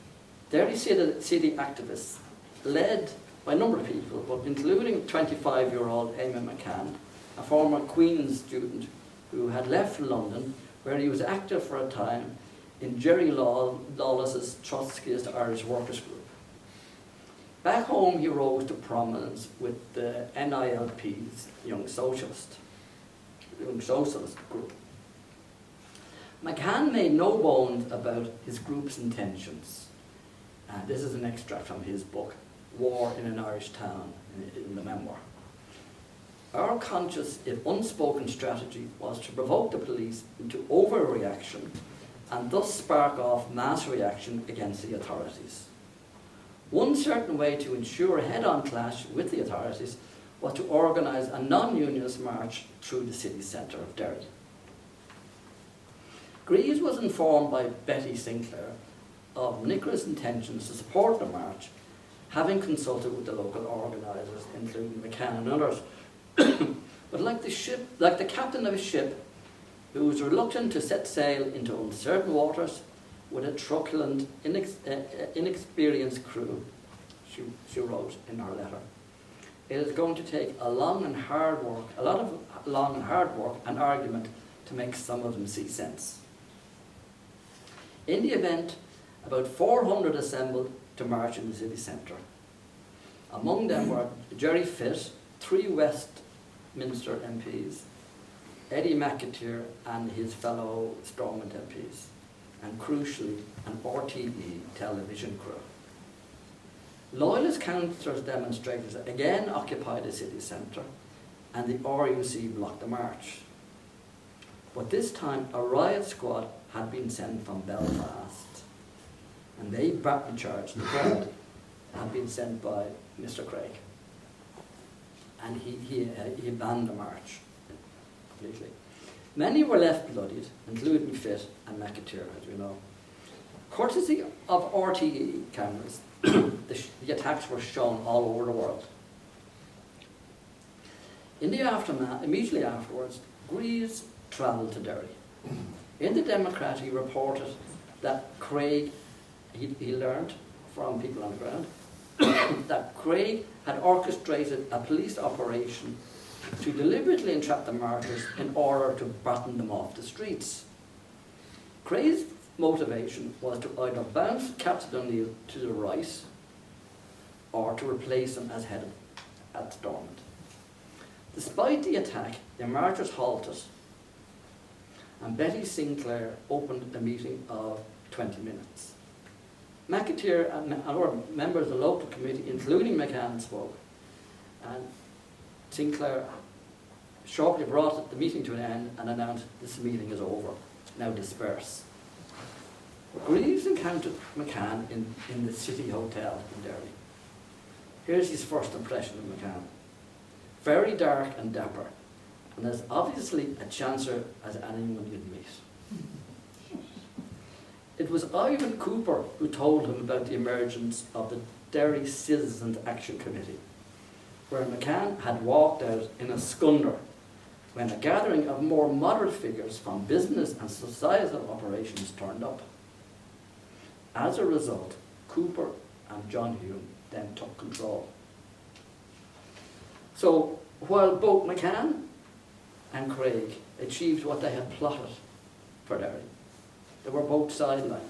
Derry city activists, led by a number of people, but including 25-year-old Eamon McCann, a former Queen's student who had left London, where he was active for a time in Jerry Lawless's Trotskyist Irish Workers' Group. Back home, he rose to prominence with the NILP's Young Socialist Group. McCann made no bones about his group's intentions. And this is an extract from his book, War in an Irish Town in the memoir. Our conscious, if unspoken strategy was to provoke the police into overreaction and thus spark off mass reaction against the authorities. One certain way to ensure a head-on clash with the authorities was to organise a non-unionist march through the city centre of Derry. Greaves was informed by Betty Sinclair of Nicola's intentions to support the march, having consulted with the local organisers, including McCann and others. But like the captain of a ship who was reluctant to set sail into uncertain waters with a truculent, inexperienced crew, she wrote in her letter, it is going to take a lot of long and hard work and argument to make some of them see sense. In the event, about 400 assembled to march in the city centre. Among them were Jerry Fitt, 3 Westminster MPs, Eddie McAteer and his fellow Stormont MPs, and crucially, an RTE television crew. Loyalist councillors demonstrators again occupied the city centre, and the RUC blocked the march. But this time, a riot squad had been sent from Belfast, and they battle charged the crowd had been sent by Mr. Craig. And he banned the march completely. Many were left bloodied, including Fitt and McAteer, as we know. Courtesy of RTE cameras, the attacks were shown all over the world. In the aftermath, immediately afterwards, Greaves travelled to Derry. In the Democrat, he reported that Craig, he learned from people on the ground, that Craig had orchestrated a police operation to deliberately entrap the marchers in order to batten them off the streets. Craig's motivation was to either bounce Captain O'Neill to the right or to replace him as head at Stormont. Despite the attack, the marchers halted, and Betty Sinclair opened a meeting of 20 minutes. McAteer and other members of the local committee, including McCann, spoke, and Sinclair shortly brought the meeting to an end and announced, "This meeting is over, now disperse." Greaves encountered McCann in the City Hotel in Derry. Here's his first impression of McCann. Very dark and dapper, and as obviously a chancer as anyone you'd meet. It was Ivan Cooper who told him about the emergence of the Derry Citizens Action Committee, where McCann had walked out in a scunner when a gathering of more moderate figures from business and societal operations turned up. As a result, Cooper and John Hume then took control. So, while both McCann and Craig achieved what they had plotted for Derry, they were both sidelined.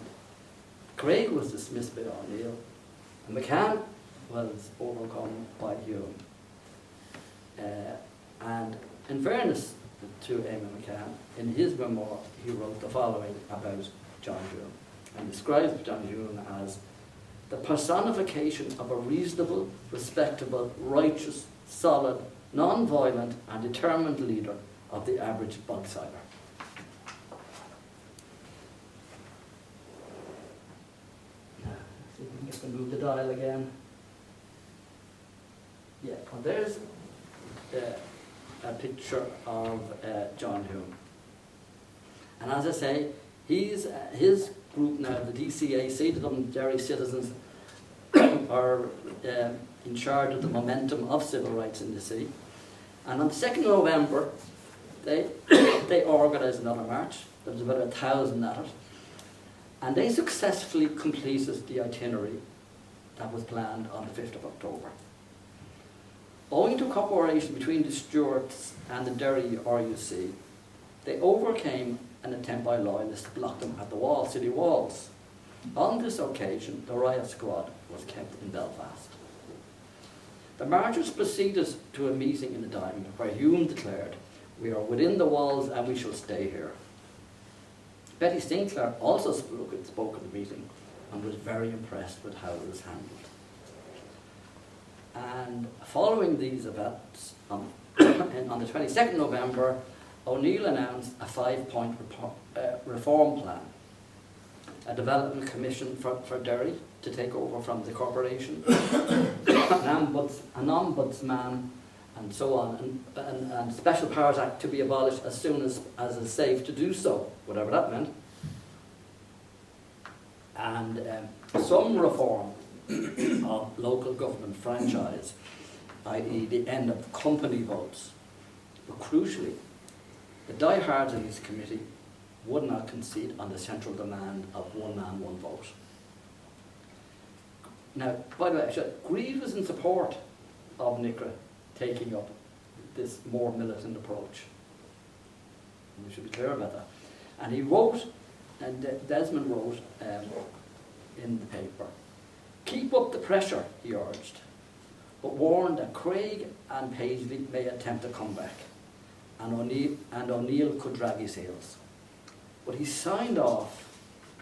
Craig was dismissed by O'Neill, and McCann was overcome by Hume. And in fairness to Eamon McCann, in his memoir, he wrote the following about John Hume, and describes John Hume as the personification of a reasonable, respectable, righteous, solid, non-violent and determined leader of the average bogsider. See if we can get to move the dial again. Yeah, well, there's a picture of John Hume. And as I say, his group now, the DCAC, the Dublin Derry Citizens, are in charge of the momentum of civil rights in the city. And on the 2nd of November, they organised another march. There was about 1,000 at it. And they successfully completed the itinerary that was planned on the 5th of October. Owing to cooperation between the Stuarts and the Derry RUC, they overcame an attempt by loyalists to block them at the city walls. On this occasion, the riot squad was kept in Belfast. The marchers proceeded to a meeting in the Diamond, where Hume declared, "We are within the walls and we shall stay here." Betty Sinclair also spoke at the meeting and was very impressed with how it was handled. And following these events, on the 22nd November, O'Neill announced a 5-point reform plan, a development commission for Derry to take over from the corporation, an ombudsman, and so on, and Special Powers Act to be abolished as soon as is safe to do so, whatever that meant. And some reform of local government franchise, i.e. the end of company votes. But crucially, the diehards in this committee would not concede on the central demand of one man, one vote. Now, by the way, Greaves was in support of NICRA taking up this more militant approach. We should be clear about that. And he wrote, and Desmond wrote in the paper, "Keep up the pressure," he urged, but warned that Craig and Paisley may attempt a comeback, and O'Neill could drag his heels. But he signed off,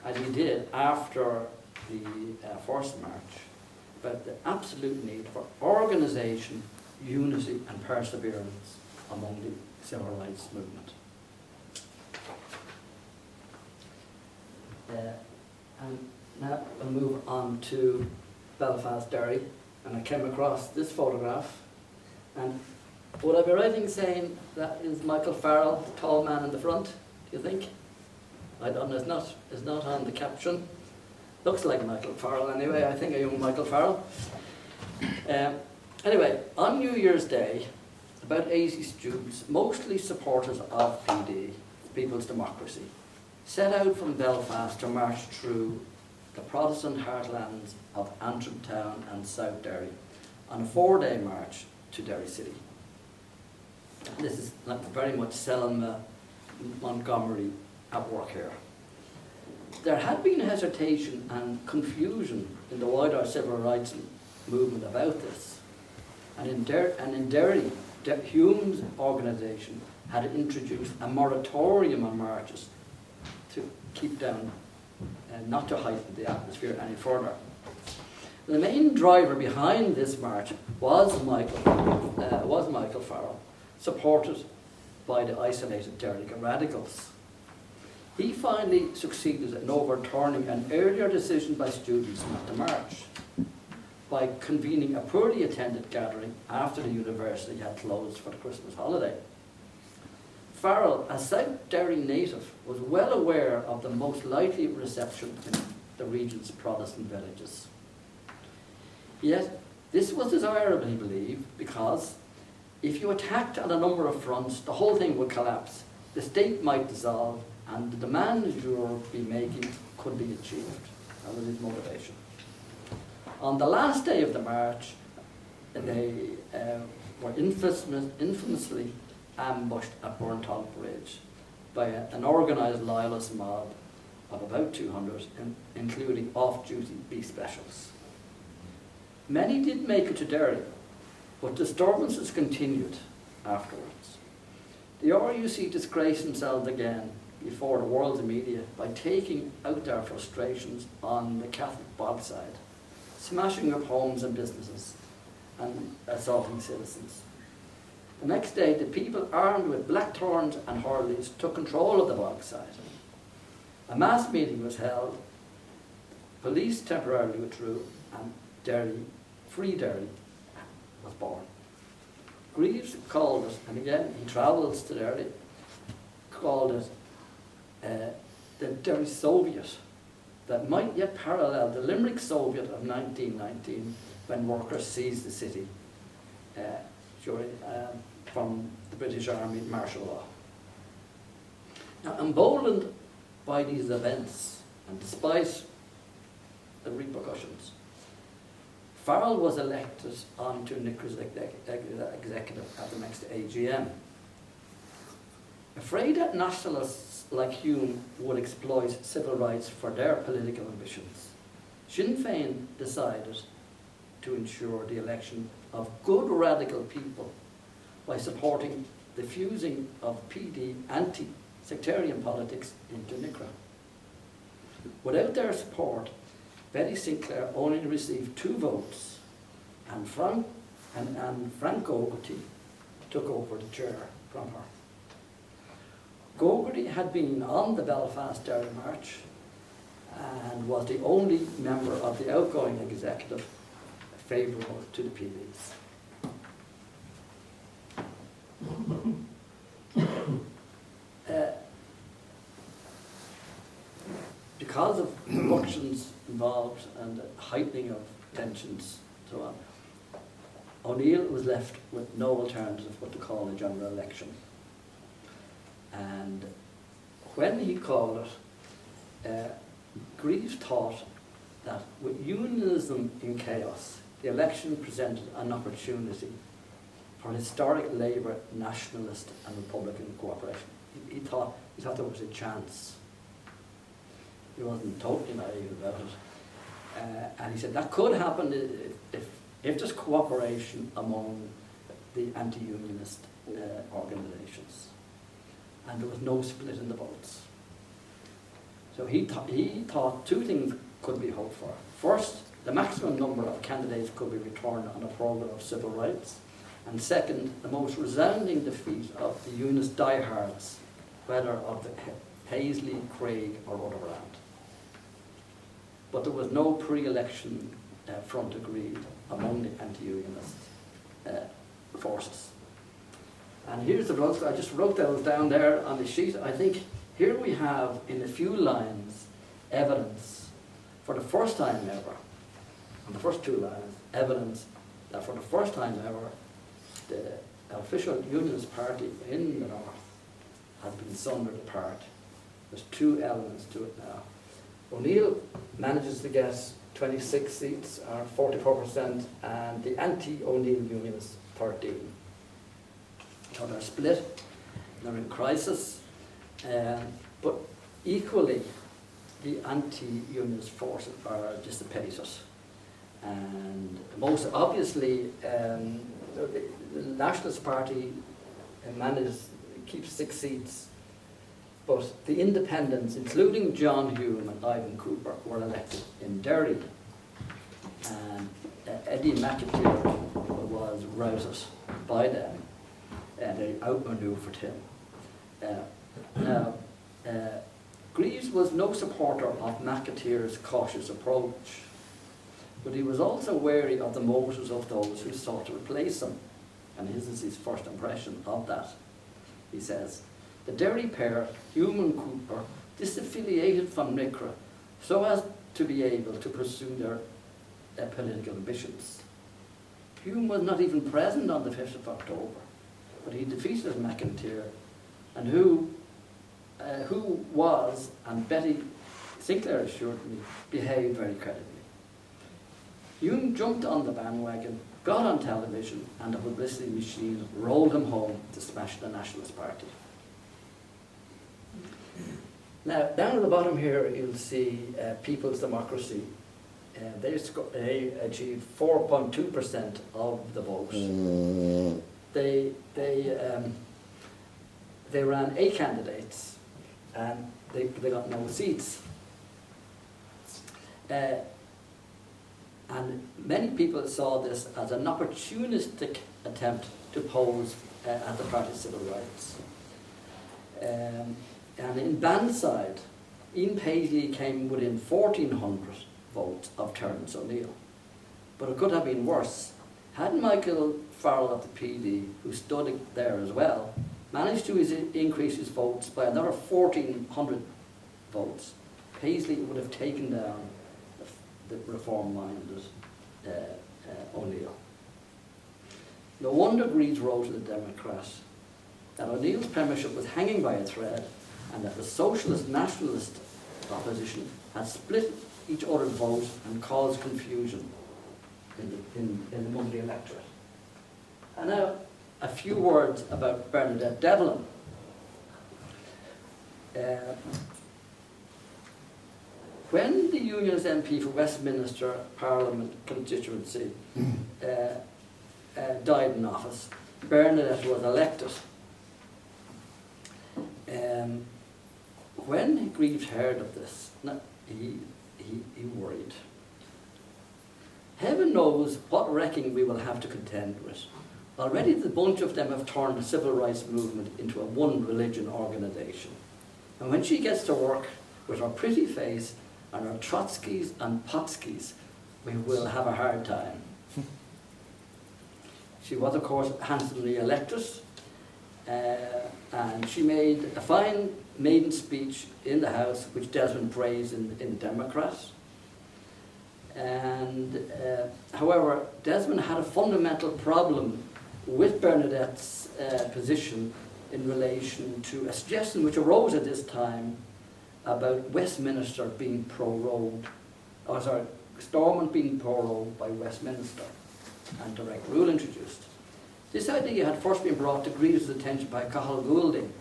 as he did after the first march, about the absolute need for organisation, unity and perseverance among the civil rights movement. And now we'll move on to Belfast, Derry, and I came across this photograph, and would I be right in saying that is Michael Farrell, the tall man in the front, do you think? I don't know, it's not on the caption. Looks like Michael Farrell anyway, I think a young Michael Farrell. Anyway, on New Year's Day, about 80 students, mostly supporters of PD, People's Democracy, set out from Belfast to march through the Protestant heartlands of Antrim Town and South Derry on a 4-day march to Derry City. This is very much Selma Montgomery at work here. There had been hesitation and confusion in the wider civil rights movement about this. And in Derry, Hume's organisation had introduced a moratorium on marches to keep down, not to heighten the atmosphere any further. The main driver behind this march was Michael Farrell, supported by the isolated Derry radicals. He finally succeeded in overturning an earlier decision by students not to march by convening a poorly attended gathering after the university had closed for the Christmas holiday. Farrell, a South Derry native, was well aware of the most likely reception in the region's Protestant villages. Yet, this was desirable, he believed, because if you attacked on a number of fronts, the whole thing would collapse, the state might dissolve, and the demands you would be making could be achieved. That was his motivation. On the last day of the march, they were infamously ambushed at Burntown Bridge by an organised loyalist mob of about 200, including off-duty B specials. Many did make it to Derry, but disturbances continued afterwards. The RUC disgraced themselves again before the world's media by taking out their frustrations on the Catholic bogside, smashing up homes and businesses, and assaulting citizens. The next day, the people armed with blackthorns and hurleys took control of the bogside. A mass meeting was held, police temporarily withdrew, and Free Derry was born. Greaves called it, and again he travels to Derry, called it the Derry Soviet, that might yet parallel the Limerick Soviet of 1919 when workers seized the city from the British Army martial law. Now, emboldened by these events, and despite the repercussions, Farrell was elected onto NICRA's executive at the next AGM. Afraid that nationalists like Hume would exploit civil rights for their political ambitions, Sinn Féin decided to ensure the election of good radical people by supporting the fusing of PD anti-sectarian politics into NICRA. Without their support, Betty Sinclair only received 2 votes, and Frank and Frank Gogarty took over the chair from her. Gogarty had been on the Belfast Derry March and was the only member of the outgoing executive favourable to the PDs. Because of elections involved and the heightening of tensions and so on, O'Neill was left with no alternative but to call a general election. And when he called it, Greaves thought that with unionism in chaos, the election presented an opportunity for historic Labour, nationalist and Republican cooperation. He thought there was a chance. He wasn't totally naive about it. And he said that could happen if there's cooperation among the anti-unionist organisations. And there was no split in the votes. So he thought two things could be hoped for. First, the maximum number of candidates could be returned on a programme of civil rights. And second, the most resounding defeat of the unionist diehards, whether of the Paisley, Craig or Rutherland. But there was no pre-election front agreed among the anti-unionist forces. And here's the votes. I just wrote those down there on the sheet. I think here we have, in a few lines, evidence for the first time ever, on the first two lines, evidence that for the first time ever, the official unionist party in the north had been sundered apart. There's two elements to it now. O'Neill manages to get 26 seats, or 44%, and the anti-O'Neill unionists 13. So they're split, they're in crisis, but equally the anti-unionist forces are dissipated. And most obviously, the Nationalist Party keeps 6 seats, but the independents, including John Hume and Ivan Cooper, were elected in Derry. And Eddie McAteer was routed by them, and they outmaneuvered him. Now, Greaves was no supporter of McAteer's cautious approach, but he was also wary of the motives of those who sought to replace him. And this is his first impression of that. He says, the Derry pair, Hume and Cooper, disaffiliated from NICRA so as to be able to pursue their political ambitions. Hume was not even present on the 5th of October, but he defeated McAteer, and who was, and Betty Sinclair assured me, behaved very credibly. Hume jumped on the bandwagon, got on television, and the publicity machine rolled him home to smash the Nationalist Party. Now, down at the bottom here, you'll see People's Democracy. They achieved 4.2% of the vote. They ran 8 candidates, and they got no seats. And many people saw this as an opportunistic attempt to pose at the party's civil rights. And in Bandside, Ian Paisley came within 1,400 votes of Terence O'Neill. But it could have been worse. Had Michael Farrell of the PD, who stood there as well, managed to increase his votes by another 1,400 votes, Paisley would have taken down the reform-minded O'Neill. No wonder Greaves wrote to the Democrat that O'Neill's premiership was hanging by a thread, and that the socialist nationalist opposition had split each other's vote and caused confusion among the electorate. And now a few words about Bernadette Devlin. When the Unionist MP for Westminster Parliament constituency died in office, Bernadette was elected. When Greaves heard of this, he worried. Heaven knows what wrecking we will have to contend with. Already the bunch of them have turned the civil rights movement into a one-religion organisation. And when she gets to work with her pretty face and her Trotskys and Potskys, we will have a hard time. She was, of course, handsomely elected, and she made a fine maiden speech in the House, which Desmond praised in Democrat. And, however, Desmond had a fundamental problem with Bernadette's position in relation to a suggestion which arose at this time about Westminster being prorogued, or sorry, Stormont being prorogued by Westminster and direct rule introduced. This idea had first been brought to Greaves' attention by Cathal Goulding,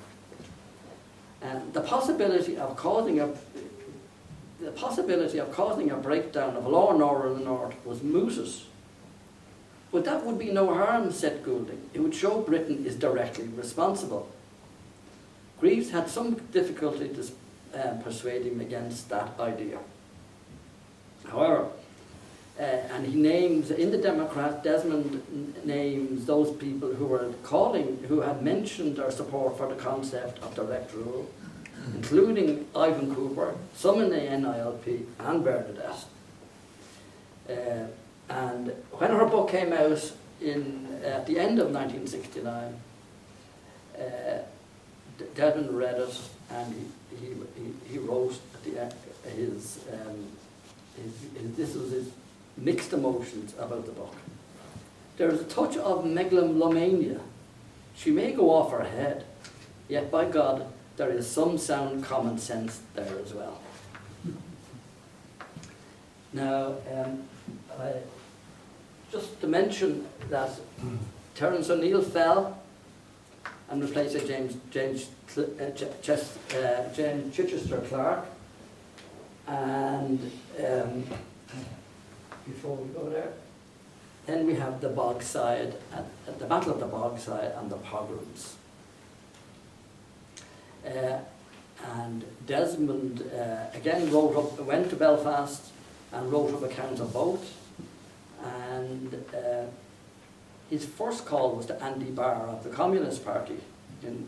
and the possibility of causing a breakdown of law and order in the North was mooted. But that would be no harm, said Goulding. It would show Britain is directly responsible. Greaves had some difficulty persuading him against that idea. However, and he names, in the Democrat, Desmond names those people who had mentioned their support for the concept of direct rule, including Ivan Cooper, some in the NILP, and Bernadette. And when her book came out at the end of 1969, Desmond read it, and he wrote at the end this was his mixed emotions about the book. There is a touch of megalomania. She may go off her head, yet by God, there is some sound common sense there as well. Now, just to mention that Terence O'Neill fell and replaced by James Chichester Clark. And before we go there, then we have the Bogside, at the Battle of the Bogside and the pogroms. And Desmond again went to Belfast and wrote up accounts of both. And his first call was to Andy Barr of the Communist Party. And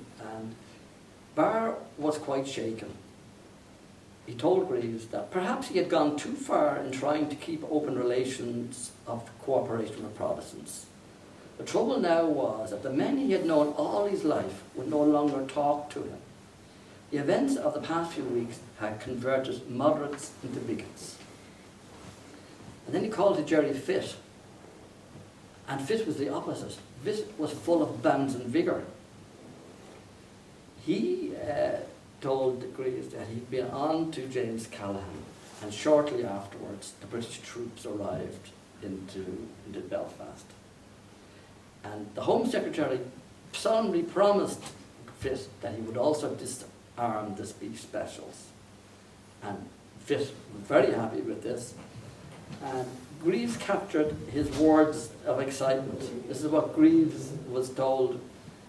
Barr was quite shaken. He told Greaves that perhaps he had gone too far in trying to keep open relations of cooperation with Protestants. The trouble now was that the men he had known all his life would no longer talk to him. The events of the past few weeks had converted moderates into bigots. And then he called to Jerry Fitt, and Fitt was the opposite. Fitt was full of bounds and vigour. He told Greaves that he'd been on to James Callaghan, and shortly afterwards the British troops arrived into Belfast. And the Home Secretary solemnly promised Fitt that he would also disarm the speech specials. And Fitt was very happy with this. And Greaves captured his words of excitement. This is what Greaves was told.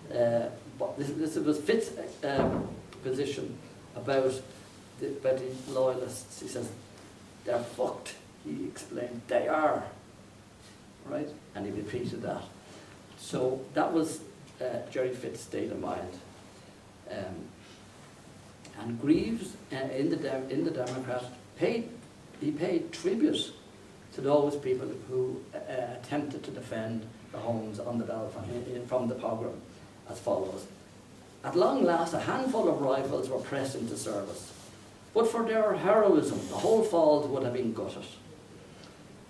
This was Fitt's position about the loyalists. He says, they're fucked, he explained. They are. Right? And he repeated that. So that was Jerry Fitt's state of mind. And Greaves, in the Democrat, paid tribute to those people who attempted to defend the homes on the Belfast from the pogrom, as follows. At long last, a handful of rifles were pressed into service, but for their heroism, the whole falls would have been gutted.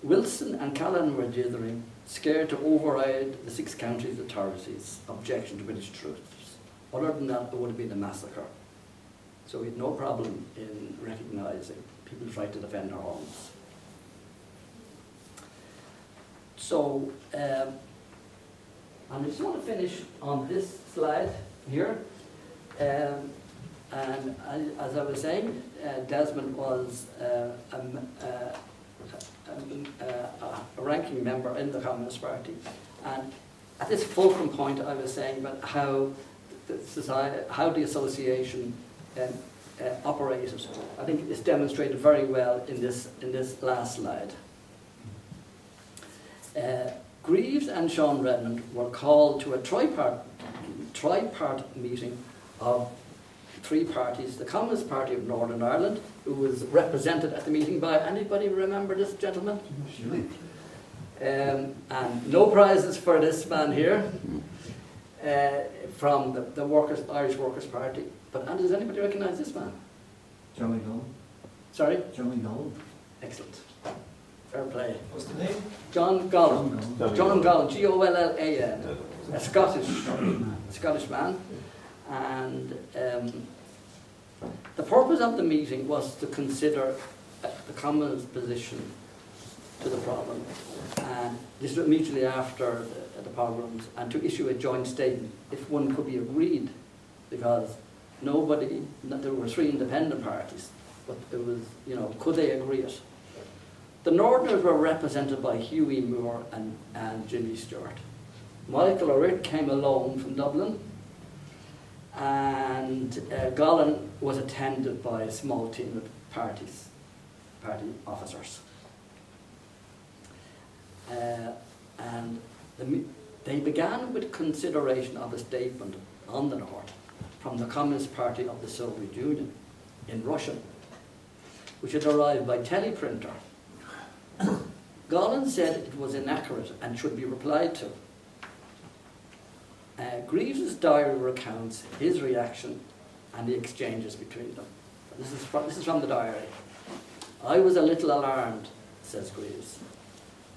Wilson and Callan were dithering, scared to override the Six Counties authorities' objection to British troops. Other than that, it would have been a massacre. So we had no problem in recognising people tried to defend their homes. So, and I just want to finish on this slide here. And as I was saying, Desmond was a ranking member in the Communist Party. And at this fulcrum point, I was saying about how the association operated. I think it's demonstrated very well in this last slide. Greaves and Sean Redmond were called to a tripart meeting of three parties. The Communist Party of Northern Ireland, who was represented at the meeting by, anybody remember this gentleman? And no prizes for this man here, from the Irish Workers' Party. But does anybody recognise this man? Johnny Nolan. Sorry? Johnny Nolan. Excellent. Fair play. What's the name? John Gollan. John Gollan, Gollan, a Scottish man. And the purpose of the meeting was to consider the Communist position to the problem. And this was immediately after the pogroms, and to issue a joint statement, if one could be agreed, because there were three independent parties, but it was, could they agree it? The Northerners were represented by Hughie Moore and Jimmy Stewart. Michael O'Ceallaigh came alone from Dublin, and Gollan was attended by a small team of party officers. They began with consideration of a statement on the North from the Communist Party of the Soviet Union in Russian, which had arrived by teleprinter. Gollan said it was inaccurate and should be replied to. Greaves' diary recounts his reaction and the exchanges between them. This is from the diary. "I was a little alarmed," says Greaves.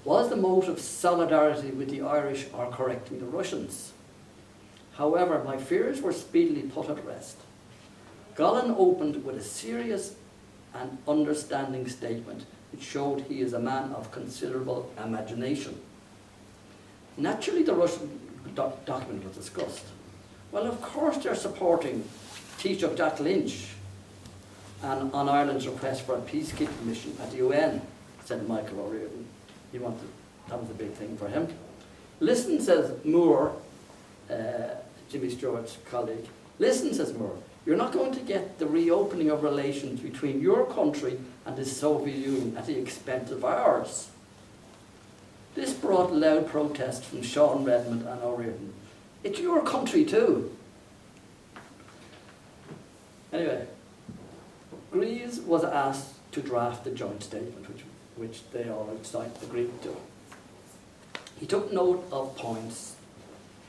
"Was the motive solidarity with the Irish or correcting the Russians? However, my fears were speedily put at rest. Gollan opened with a serious and understanding statement which showed he is a man of considerable imagination. Naturally, the Russian document was discussed. Well, of course they're supporting Taoiseach Jack Lynch and on Ireland's request for a peacekeeping mission at the UN, said Michael O'Ceallaigh. That was a big thing for him. Listen, says Moore, Jimmy Stewart's colleague, listen, says Moore, you're not going to get the reopening of relations between your country and the Soviet Union at the expense of ours. This brought loud protest from Sean Redmond and O'Ceallaigh. It's your country too. Anyway, Greaves was asked to draft the joint statement, which they all agreed to. He took note of points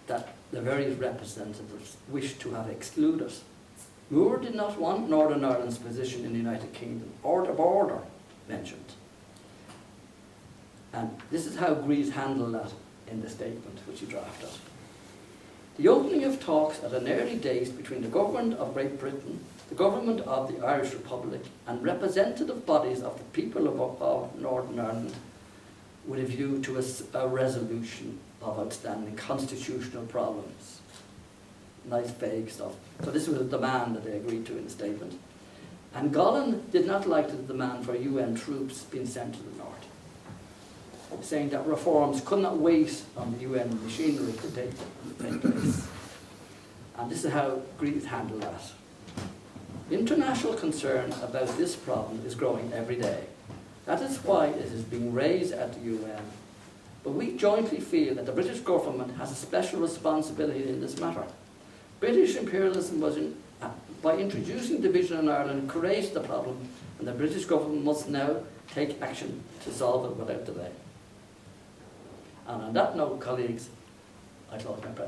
that the various representatives wished to have excluded. Moore did not want Northern Ireland's position in the United Kingdom or the border mentioned. And this is how Greaves handled that in the statement which he drafted. The opening of talks at an early date between the government of Great Britain, the government of the Irish Republic, and representative bodies of the people of Northern Ireland with a view to a resolution of outstanding constitutional problems. Nice vague stuff. So this was a demand that they agreed to in the statement. And Gollan did not like the demand for UN troops being sent to the north, saying that reforms could not wait on the UN machinery to take place. And this is how Greaves handled that. International concern about this problem is growing every day. That is why it is being raised at the UN. But we jointly feel that the British government has a special responsibility in this matter. British imperialism by introducing division in Ireland, created the problem, and the British government must now take action to solve it without delay. And on that note, colleagues, I close my press.